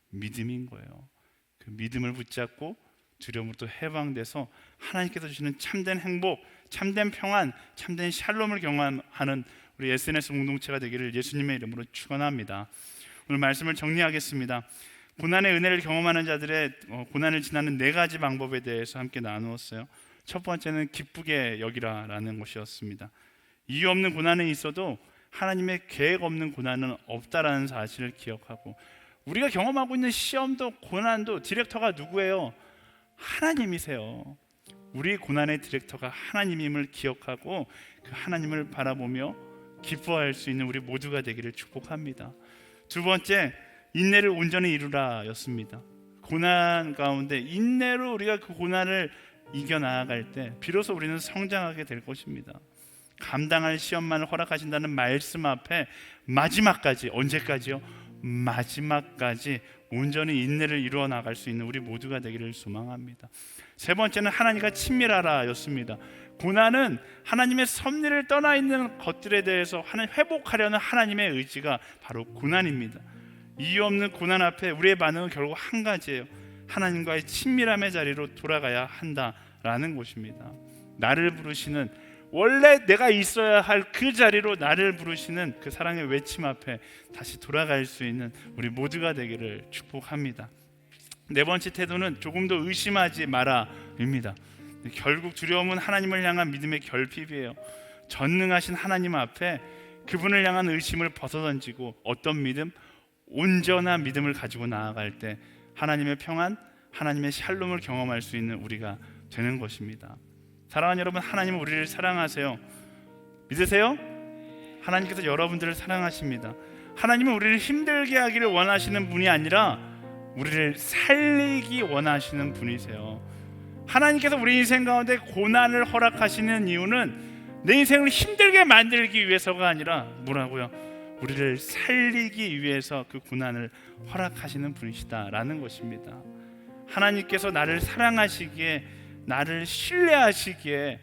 믿음인 거예요. 그 믿음을 붙잡고 두려움으로부터 해방돼서 하나님께서 주시는 참된 행복, 참된 평안, 참된 샬롬을 경험하는 우리 SNS 공동체가 되기를 예수님의 이름으로 축원합니다. 오늘 말씀을 정리하겠습니다. 고난의 은혜를 경험하는 자들의 고난을 지나는 네 가지 방법에 대해서 함께 나누었어요. 첫 번째는 기쁘게 여기라라는 것이었습니다. 이유 없는 고난은 있어도 하나님의 계획 없는 고난은 없다라는 사실을 기억하고, 우리가 경험하고 있는 시험도 고난도 디렉터가 누구예요? 하나님이세요. 우리 고난의 디렉터가 하나님임을 기억하고 그 하나님을 바라보며 기뻐할 수 있는 우리 모두가 되기를 축복합니다. 두 번째, 인내를 온전히 이루라 였습니다. 고난 가운데 인내로 우리가 그 고난을 이겨나갈 때 비로소 우리는 성장하게 될 것입니다. 감당할 시험만을 허락하신다는 말씀 앞에 마지막까지, 언제까지요? 마지막까지 온전히 인내를 이루어 나갈 수 있는 우리 모두가 되기를 소망합니다. 세 번째는 하나님과 친밀하라 였습니다. 고난은 하나님의 섭리를 떠나 있는 것들에 대해서 회복하려는 하나님의 의지가 바로 고난입니다. 이유 없는 고난 앞에 우리의 반응은 결국 한 가지예요. 하나님과의 친밀함의 자리로 돌아가야 한다라는 것입니다. 나를 부르시는, 원래 내가 있어야 할 그 자리로 나를 부르시는 그 사랑의 외침 앞에 다시 돌아갈 수 있는 우리 모두가 되기를 축복합니다. 네 번째 태도는 조금 더 의심하지 마라입니다. 결국 두려움은 하나님을 향한 믿음의 결핍이에요. 전능하신 하나님 앞에 그분을 향한 의심을 벗어던지고 어떤 믿음? 온전한 믿음을 가지고 나아갈 때 하나님의 평안, 하나님의 샬롬을 경험할 수 있는 우리가 되는 것입니다. 사랑하는 여러분, 하나님은 우리를 사랑하세요. 믿으세요? 하나님께서 여러분들을 사랑하십니다. 하나님은 우리를 힘들게 하기를 원하시는 분이 아니라 우리를 살리기 원하시는 분이세요. 하나님께서 우리 인생 가운데 고난을 허락하시는 이유는 내 인생을 힘들게 만들기 위해서가 아니라 뭐라고요? 우리를 살리기 위해서 그 고난을 허락하시는 분이시다라는 것입니다. 하나님께서 나를 사랑하시기에, 나를 신뢰하시기에,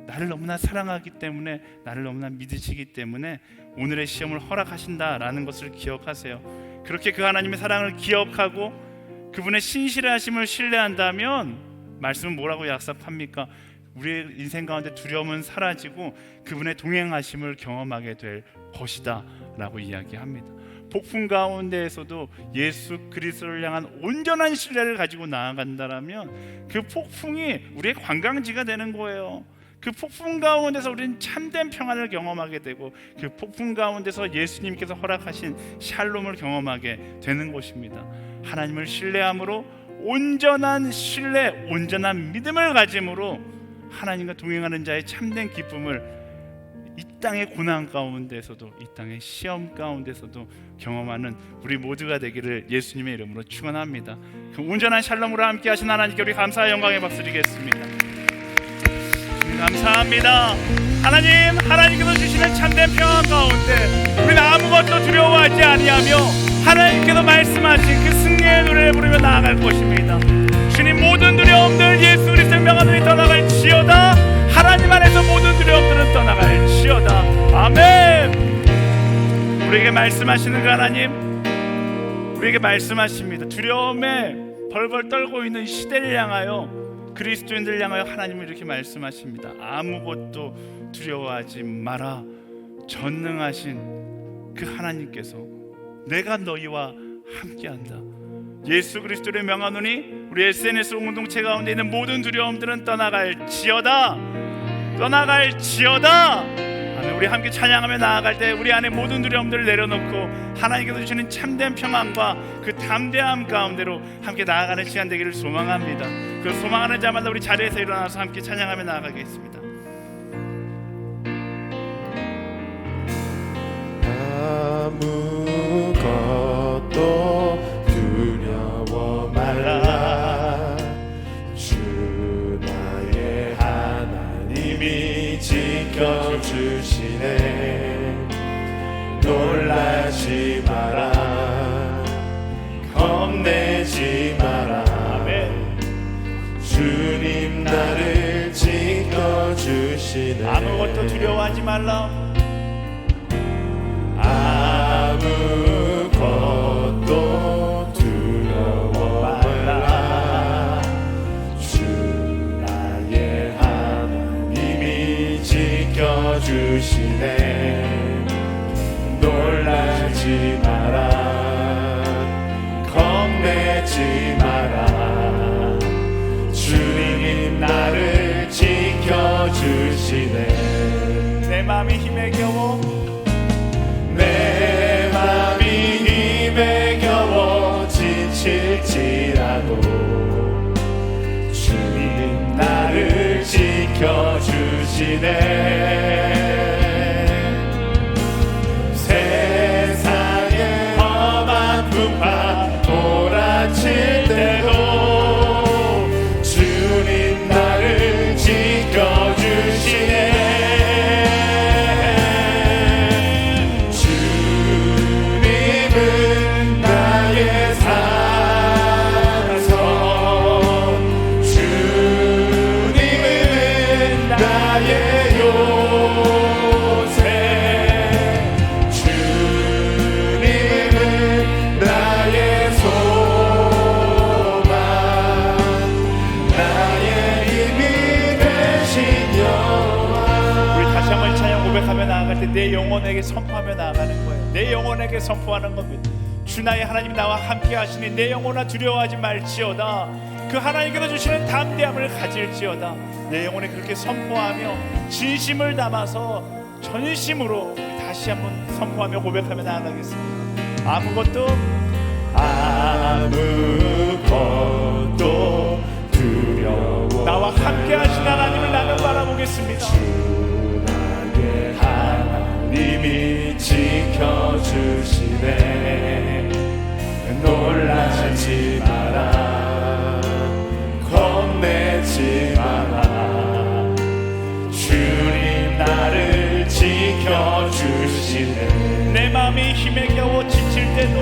나를 너무나 사랑하기 때문에, 나를 너무나 믿으시기 때문에 오늘의 시험을 허락하신다라는 것을 기억하세요. 그렇게 그 하나님의 사랑을 기억하고 그분의 신실하심을 신뢰한다면 말씀은 뭐라고 약속합니까? 우리의 인생 가운데 두려움은 사라지고 그분의 동행하심을 경험하게 될 것이다 라고 이야기합니다. 폭풍 가운데에서도 예수 그리스도를 향한 온전한 신뢰를 가지고 나아간다면 그 폭풍이 우리의 관광지가 되는 거예요. 그 폭풍 가운데서 우리는 참된 평안을 경험하게 되고 그 폭풍 가운데서 예수님께서 허락하신 샬롬을 경험하게 되는 것입니다. 하나님을 신뢰함으로 온전한 신뢰, 온전한 믿음을 가짐으로 하나님과 동행하는 자의 참된 기쁨을 이 땅의 고난 가운데서도, 이 땅의 시험 가운데서도 경험하는 우리 모두가 되기를 예수님의 이름으로 축원합니다. 그 온전한 샬롬으로 함께 하신 하나님께 우리 감사와 영광의 박수 드리겠습니다. 감사합니다. 하나님께서 주시는 참된 평안 가운데 우리는 아무것도 두려워하지 아니하며 하나님께서 말씀하신 그 승리의 노래를 부르며 나아갈 것입니다. 주님, 모든 두려움들 예수 그리스도의 명하늘이 떠나갈지어다. 하나님 안에서 모든 두려움들은 떠나갈지어다. 아멘. 우리에게 말씀하시는 그 하나님, 우리에게 말씀하십니다. 두려움에 벌벌 떨고 있는 시대를 향하여, 그리스도인들을 향하여 하나님은 이렇게 말씀하십니다. 아무것도 두려워하지 마라. 전능하신 그 하나님께서 내가 너희와 함께한다. 예수 그리스도를 명하노니 우리 SNS 공동체 가운데 있는 모든 두려움들은 떠나갈지어다. 떠나갈지어다. 아멘. 우리 함께 찬양하며 나아갈 때 우리 안에 모든 두려움들을 내려놓고 하나님께서 주시는 참된 평안과 그 담대함 가운데로 함께 나아가는 시간 되기를 소망합니다. 그 소망하는 자마다 우리 자리에서 일어나서 함께 찬양하며 나아가겠습니다. 아무것도 두려워 말라. 주 나의 하나님이 지켜주시네. 놀라지 마라. 겁내지 마라. 주님 나를 지켜주시네. 아무것도 두려워하지 말라. 아무것도 두려워 말라. 주 나의 하나님이 지켜주시네. 놀라지 마라. 겁내지 마라. 주님 나를 지켜주시네. 내 마음이 힘에 겨워, 내 맘이 힘에 겨워 지칠지라도 주님 나를 지켜주시네. 세상의 험한 풍파 몰아칠 때도 주님 나를 지켜주시네. 내 영혼에게 선포하며 나아가는 거예요. 내 영혼에게 선포하는 겁니다. 주 나의 하나님 나와 함께 하시니 내 영혼아 두려워하지 말지어다. 그 하나님께서 주시는 담대함을 가질지어다. 내 영혼에 그렇게 선포하며 진심을 담아서 전심으로 다시 한번 선포하며 고백하며 나아가겠습니다. 아무것도 두려워 나와 함께 하신 하나님을 나는 바라보겠습니다. 님이 지켜주시네. 놀라지 마라. 겁내지 마라. 주님 나를 지켜주시네. 내 마음이 힘에 겨워 지칠 때도,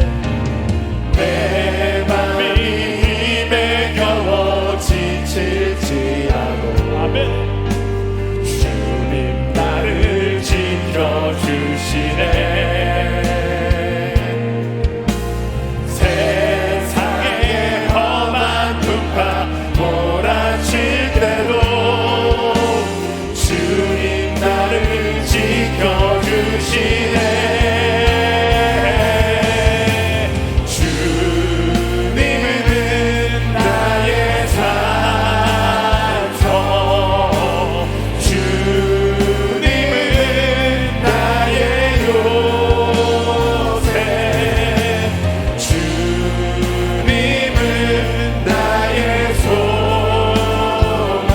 내 마음이 힘에 겨워 지칠지라도 아멘. 주님 나를 지켜주시네. 세상의 험한 풍파 몰아칠 때도 주님 나를 지켜주시네. 주님은 나의 산성, 주님은 나의 요새, 주님은 나의 소망,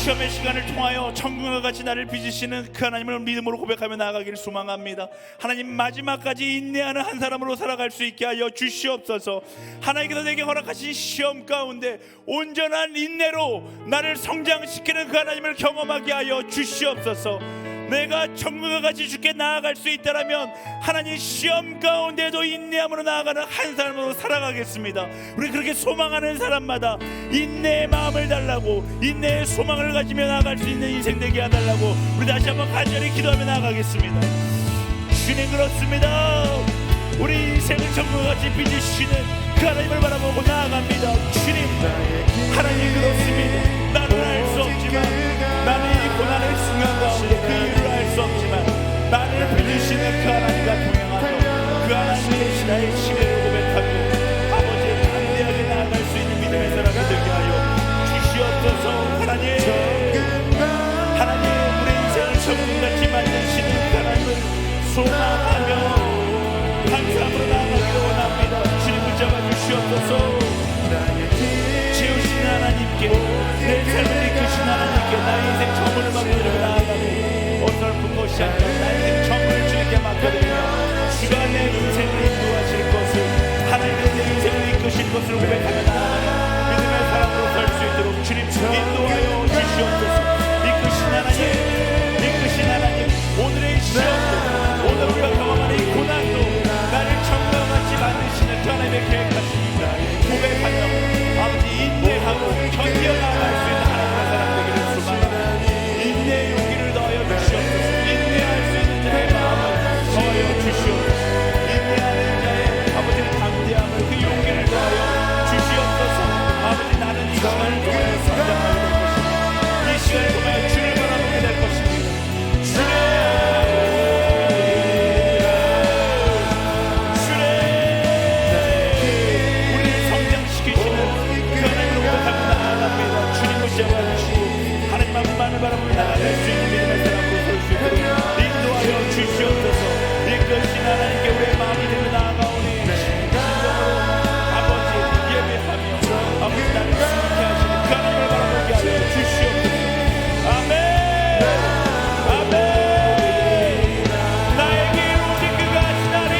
시험의 시간을 통하여 천국과 같이 나를 빚으시는 그 하나님을 믿음으로 고백하며 나아가기를 소망합니다. 하나님, 마지막까지 인내하는 한 사람으로 살아갈 수 있게 하여 주시옵소서. 하나님께서 내게 허락하신 시험 가운데 온전한 인내로 나를 성장시키는 그 하나님을 경험하게 하여 주시옵소서. 내가 천국과 같이 주께 나아갈 수 있다면 하나님, 시험 가운데도 인내함으로 나아가는 한 사람으로 살아가겠습니다. 우리 그렇게 소망하는 사람마다 인내의 마음을 달라고, 인내의 소망을 가지며 나아갈 수 있는 인생 되게 해달라고 우리 다시 한번 간절히 기도하며 나아가겠습니다. 주님, 그렇습니다. 우리 인생을 천국과 같이 빚으시는 그 하나님을 바라보고 나아갑니다. 주님, 하나님, 그렇습니다. 나는 알 수 없지만, 나는 이 고난의 순간 가운데 그 이유를 알 수 없지만 나를 빚으시는 그 하나님과 동행하며 그 하나님의 나의 시대를 고백하며 아버지의 담대하게 나아갈 수 있는 믿음의 사람이 되게 하여 주시옵소서. 하나님, 하나님, 우리 인생을 천국같이 만드시는 그 하나님을 소망하며 감사함으로 나아가기를 원합니다. 주님, 붙잡아 주시옵소서. 지으신 하나님께, 내 삶을 이끄신 하나님께 나의 인생 처음을 맡겨드리고 나아가고 어설픈 것이 아니라 나의 인생 처음을 주님께 맡겨드리며 주가 내 인생을 인도하실 것을, 하나님께서 내 인생을 이끄실 것을 고백하며 나아가는 믿음의 사람으로 살 수 있도록 주님 인도하여 주시옵소서. 이끄신 하나님, 이끄신 하나님, 오늘의 시험도, 오늘 우리가 경험하는 이 고난도 나를 천국과 같이 만드시는 그 하나님의 계획하십니다. 고백하며 아버지 인내하고 견뎌 나아갈 수 있는 하나님의 사람 되기를 소망합니다. 인내의 용기를 더하여 주시옵소서. 인내할 수 있는 자의 마음을 더하여 주시옵소서. 인내하는 자의 아버지의 담대함을, 그 용기를 더하여 주시옵소서. 아버지, 나는 이 시간을 통하여 성장하게 될 것입니다. 이 시간을 통하여 주를 바라보게 될 것입니다. 하나님만을 바라보며 나아갈 수 있는 믿음의 사람으로 설 수 있도록 인도하여 주시옵소서. 이끄신 하나님께 우리의 마음을 들며 나아가오니 진정으로 아버지 예배하며 아버지 나를 승리케 하시는 그 하나님을 바라보게 하여 주시옵소서. 아멘, 아멘. 나의 길 오직 그가 하시나니,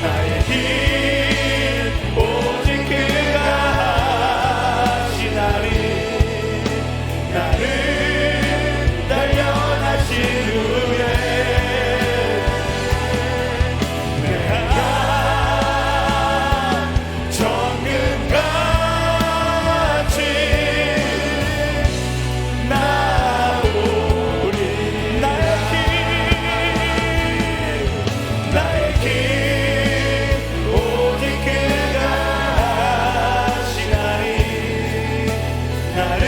나의 길 오직 그가 하시나니, 나를 단련하신 후에 내가 정금같이 나오리. 나의 길 오직 그가 하시나니, 나를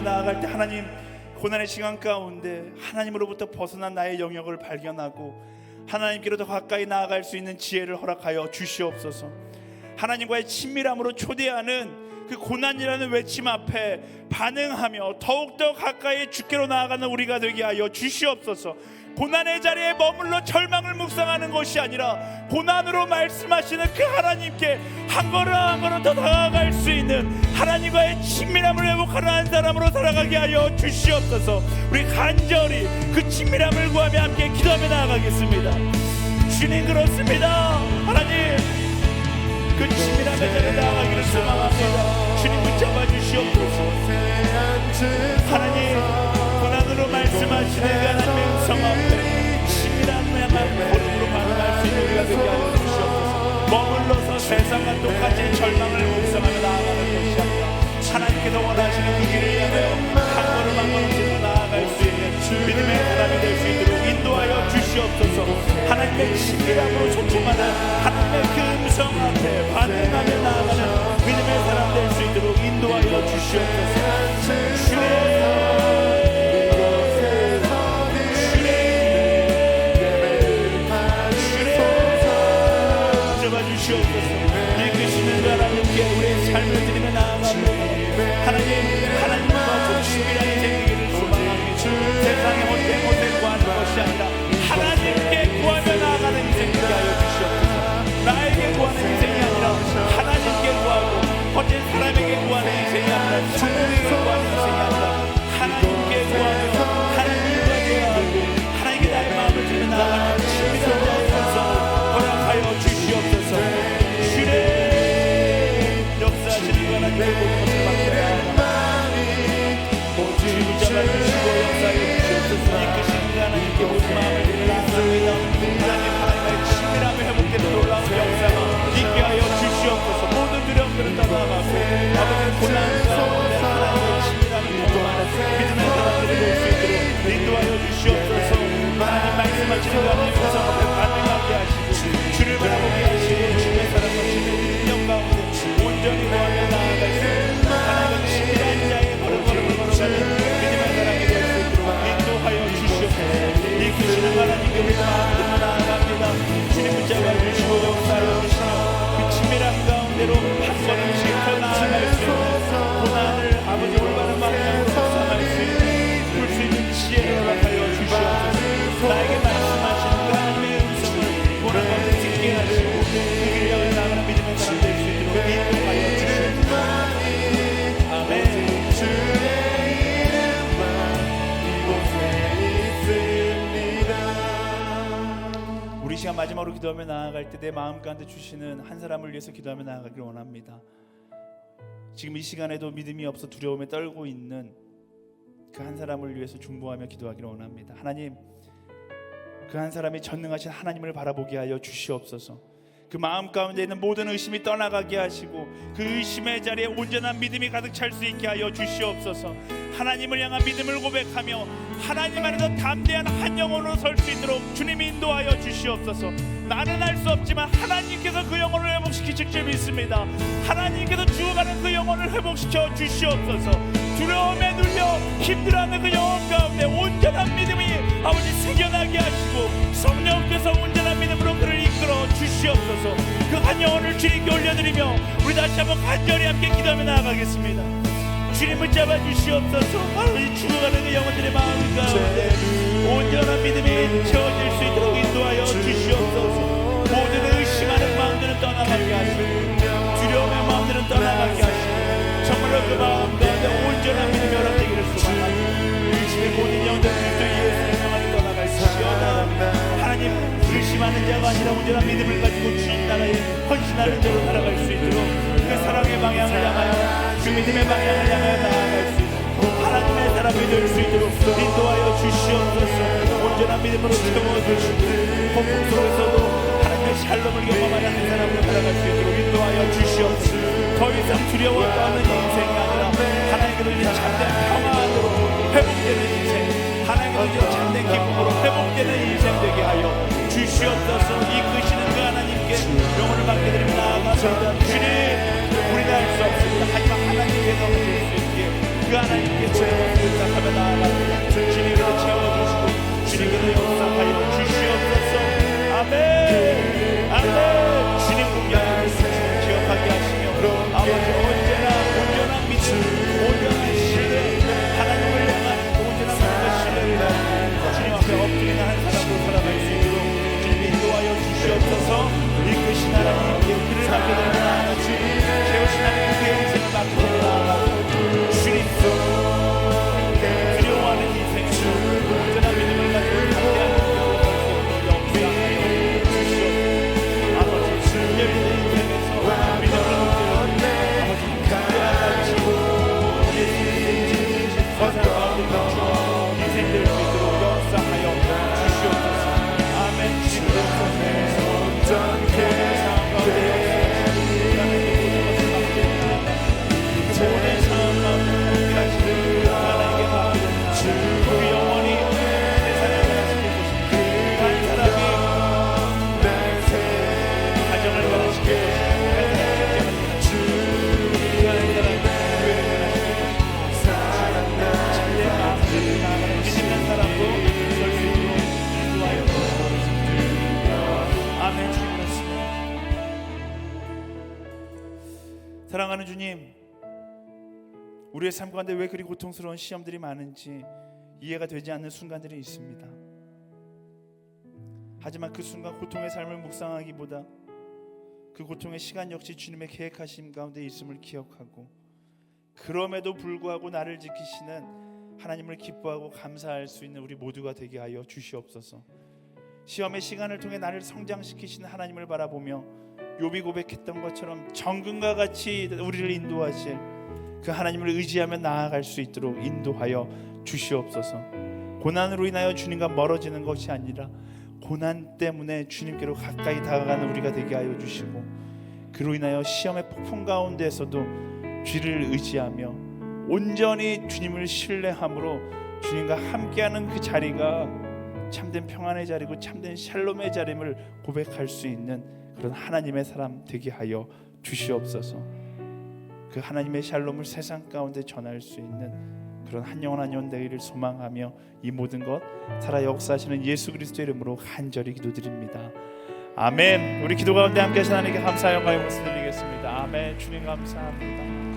나아갈 때 하나님, 고난의 시간 가운데 하나님으로부터 벗어난 나의 영역을 발견하고 하나님께로 더 가까이 나아갈 수 있는 지혜를 허락하여 주시옵소서. 하나님과의 친밀함으로 초대하는 그 고난이라는 외침 앞에 반응하며 더욱더 가까이 주께로 나아가는 우리가 되게 하여 주시옵소서. 고난의 자리에 머물러 절망을 묵상하는 것이 아니라 고난으로 말씀하시는 그 하나님께 한 걸음 한 걸음 더 다가갈 수 있는 하나님과의 친밀함을 회복하는 한 사람으로 살아가게 하여 주시옵소서. 우리 간절히 그 친밀함을 구하며 함께 기도하며 나아가겠습니다. 주님, 그렇습니다. 하나님, 그 친밀함의 자리에 나아가기를 소망합니다. 주님, 붙잡아 주시옵소서. 하나님, 고난으로 말씀하시는 그 하나님의 음성 앞에 친밀한 걸음으로 반응할 수 있는 우리가 되게 하여 주시옵소서. 머물러서 세상과 똑같이 절망을 묵상하며 나아가는 것이 아니라 하나님께서 원하시는 그 길을 향하여 한 걸음 한 걸음씩 나아갈 수 있는 믿음의 사람이 될 수 있도록 인도하여 주시옵소서. 하나님의 친밀함으로 초청하는 하나님의 그 음성 앞에 반응하며 나아가는 믿음의 사람 될 수 있도록 인도하여 주시옵소서. 이끄시는 하나님께 우리의 삶을 하나님 말씀하시는 가운데 음성 앞에 반응하게 하시고 주를 바라보게 하시고 주의 사랑과 주의 능력 가운데 온전히 구하며 나아갈 수 있는 하나님과 친밀한 자의 걸음걸음을 걸어가는 믿음의 사람이 될 수 있도록 인도하여 주시옵소서. 이끄시는 하나님께 우리 마음으로 나아갑니다. 주님 붙잡아 주시고 역사하여 주시며 그 친밀한 가운데로 한 걸음씩 더 나아갈 수 있는 고난을 아버지 올바른 방향으로 묵상할 수 있는 볼 수 있는 지혜를 허락하여 주시옵소서. 나에게 말씀하시는 그 하나님의 음성을 고난 가운데 듣게 하시고 그 길을 향해 나아가는 믿음의 사람 될 수 있도록 인도하여 주시옵소서. 아멘. 우리 시간 마지막으로 기도하며 나아갈 때 내 마음 가운데 주시는 한 사람을 위해서 기도하며 나아가기를 원합니다. 지금 이 시간에도 믿음이 없어 두려움에 떨고 있는 그 한 사람을 위해서 중보하며 기도하기를 원합니다. 하나님, 그 한 사람이 전능하신 하나님을 바라보게 하여 주시옵소서. 그 마음 가운데 있는 모든 의심이 떠나가게 하시고 그 의심의 자리에 온전한 믿음이 가득 찰 수 있게 하여 주시옵소서. 하나님을 향한 믿음을 고백하며 하나님 안에서 담대한 한 영혼으로 설 수 있도록 주님이 인도하여 주시옵소서. 나는 알 수 없지만 하나님께서 그 영혼을 회복시키실 줄 믿습니다. 하나님께서 죽어가는 그 영혼을 회복시켜 주시옵소서. 두려움에 눌려 힘들어하는 그 영혼 가운데 온전한 믿음이 아버지 생겨나게 하시고 성령께서 온전한 믿음으로 그를 이끌어 주시옵소서. 그 한 영혼을 주님께 올려드리며 우리 다시 한번 간절히 함께 기도하며 나아가겠습니다. 주님 붙잡아 주시옵소서. 이 죽어가는 그 영혼들의 마음 가운데 온전한 믿음이 채워질 수 있도록 인도하여 주시옵소서. 모든 의심하는 마음들은 떠나가게 하시고 두려움의 마음들은 떠나가게 하시고 정말로 그 마음 가운데 온전한 믿음이 허락되기를 소망하고 의심의 모든 영들 그리스도 예수의 명하를 떠나갈지어다. 하나님, 의심하는 자가 아니라 온전한 믿음을 가지고 주님 나라에 헌신하는 자로 살아갈 수 있도록 그 사랑의 방향을 향하여 그 믿음의 방향을 향하여 나아갈 수 있도록 하나님의 사람이 될 수 있도록 인도하여 주시옵소서. 온전한 믿음으로 채워주시고 폭풍 속에서도 하나님의 샬롬을 경험하는 한 사람으로 살아갈 수 있도록 인도하여 주시옵소서. 더 이상 두려워 떠는 인생이 아니라 하나님께로 인해 참된 평안으로 회복되는 인생, 하나님께로 인해 참된 기쁨으로 회복되는 인생 되게 하여 주시옵소서. 이끄시는 그 하나님께 영혼을 받게 되면 나아갑니다. 주님, 우리가 할 수 없습니다. 하지만 하나님께서 하실 수 있게 그 하나님께 채워서 부탁하며 나아갑니다. 주님께서 채워주시고 주님께서 역사하여 주시옵소서. 아멘. 아멘. 주님 공경하여 주시고 기억하게 하시며 아버지 언제나 온전한 믿음, 온전한 신뢰, 하나님을 향한 온전한 믿음과 신뢰를 가지고 주님 앞에 엎드리는 한 사람으로 살아갈 수 있도록 주님 인도하여 주시옵소서. 이끄신 하나님께 그를 받게 되는 나아가시 채우신 하나님 그 인생을 받게 되는 나아가고 주님 두려워하는 인생에서 온전한 믿음을 가지고 담대한 믿음으로 갈 수 있도록 역사하여 주시옵소서. 아버지 열리는 인생에서 믿음을 얻는 아버지 담대한 같이 예수님의 세상 가운데 감추어 인생 될 수 있도록 역사하여 주시옵소서. 아멘. 주님의 성령에서 모든 상황 가운데 모든 상황 가운데 하시는 하나님께 맡기는 그 영원히 세상을 변화시킬 것입니다. 한 사람이 가정을 변화시킬 것입니다. 한 사람이 직장을 변화시킬 것입니다. 한 사람이 교회를 변화시킬 것입니다. 참된 마음으로 나아가는 믿는 사람도 설 수 있도록 인도하여 주시옵소서. 아멘. 주님 말씀. 사랑하는 주님, 우리의 삶 가운데 왜 그리 고통스러운 시험들이 많은지 이해가 되지 않는 순간들이 있습니다. 하지만 그 순간 고통의 삶을 묵상하기보다 그 고통의 시간 역시 주님의 계획하심 가운데 있음을 기억하고 그럼에도 불구하고 나를 지키시는 하나님을 기뻐하고 감사할 수 있는 우리 모두가 되게 하여 주시옵소서. 시험의 시간을 통해 나를 성장시키시는 하나님을 바라보며 욥이 고백했던 것처럼 정금과 같이 우리를 인도하실 그 하나님을 의지하며 나아갈 수 있도록 인도하여 주시옵소서. 고난으로 인하여 주님과 멀어지는 것이 아니라 고난 때문에 주님께로 가까이 다가가는 우리가 되게 하여 주시고 그로 인하여 시험의 폭풍 가운데에서도 주를 의지하며 온전히 주님을 신뢰함으로 주님과 함께하는 그 자리가 참된 평안의 자리고 참된 샬롬의 자림을 고백할 수 있는 그런 하나님의 사람 되게 하여 주시옵소서. 그 하나님의 샬롬을 세상 가운데 전할 수 있는 그런 한 영혼 한 영혼 되기를 소망하며 이 모든 것 살아 역사하시는 예수 그리스도의 이름으로 간절히 기도드립니다. 아멘. 우리 기도 가운데 함께 하신 하나님께 감사 영광의 박수 드리겠습니다. 아멘. 주님 감사합니다.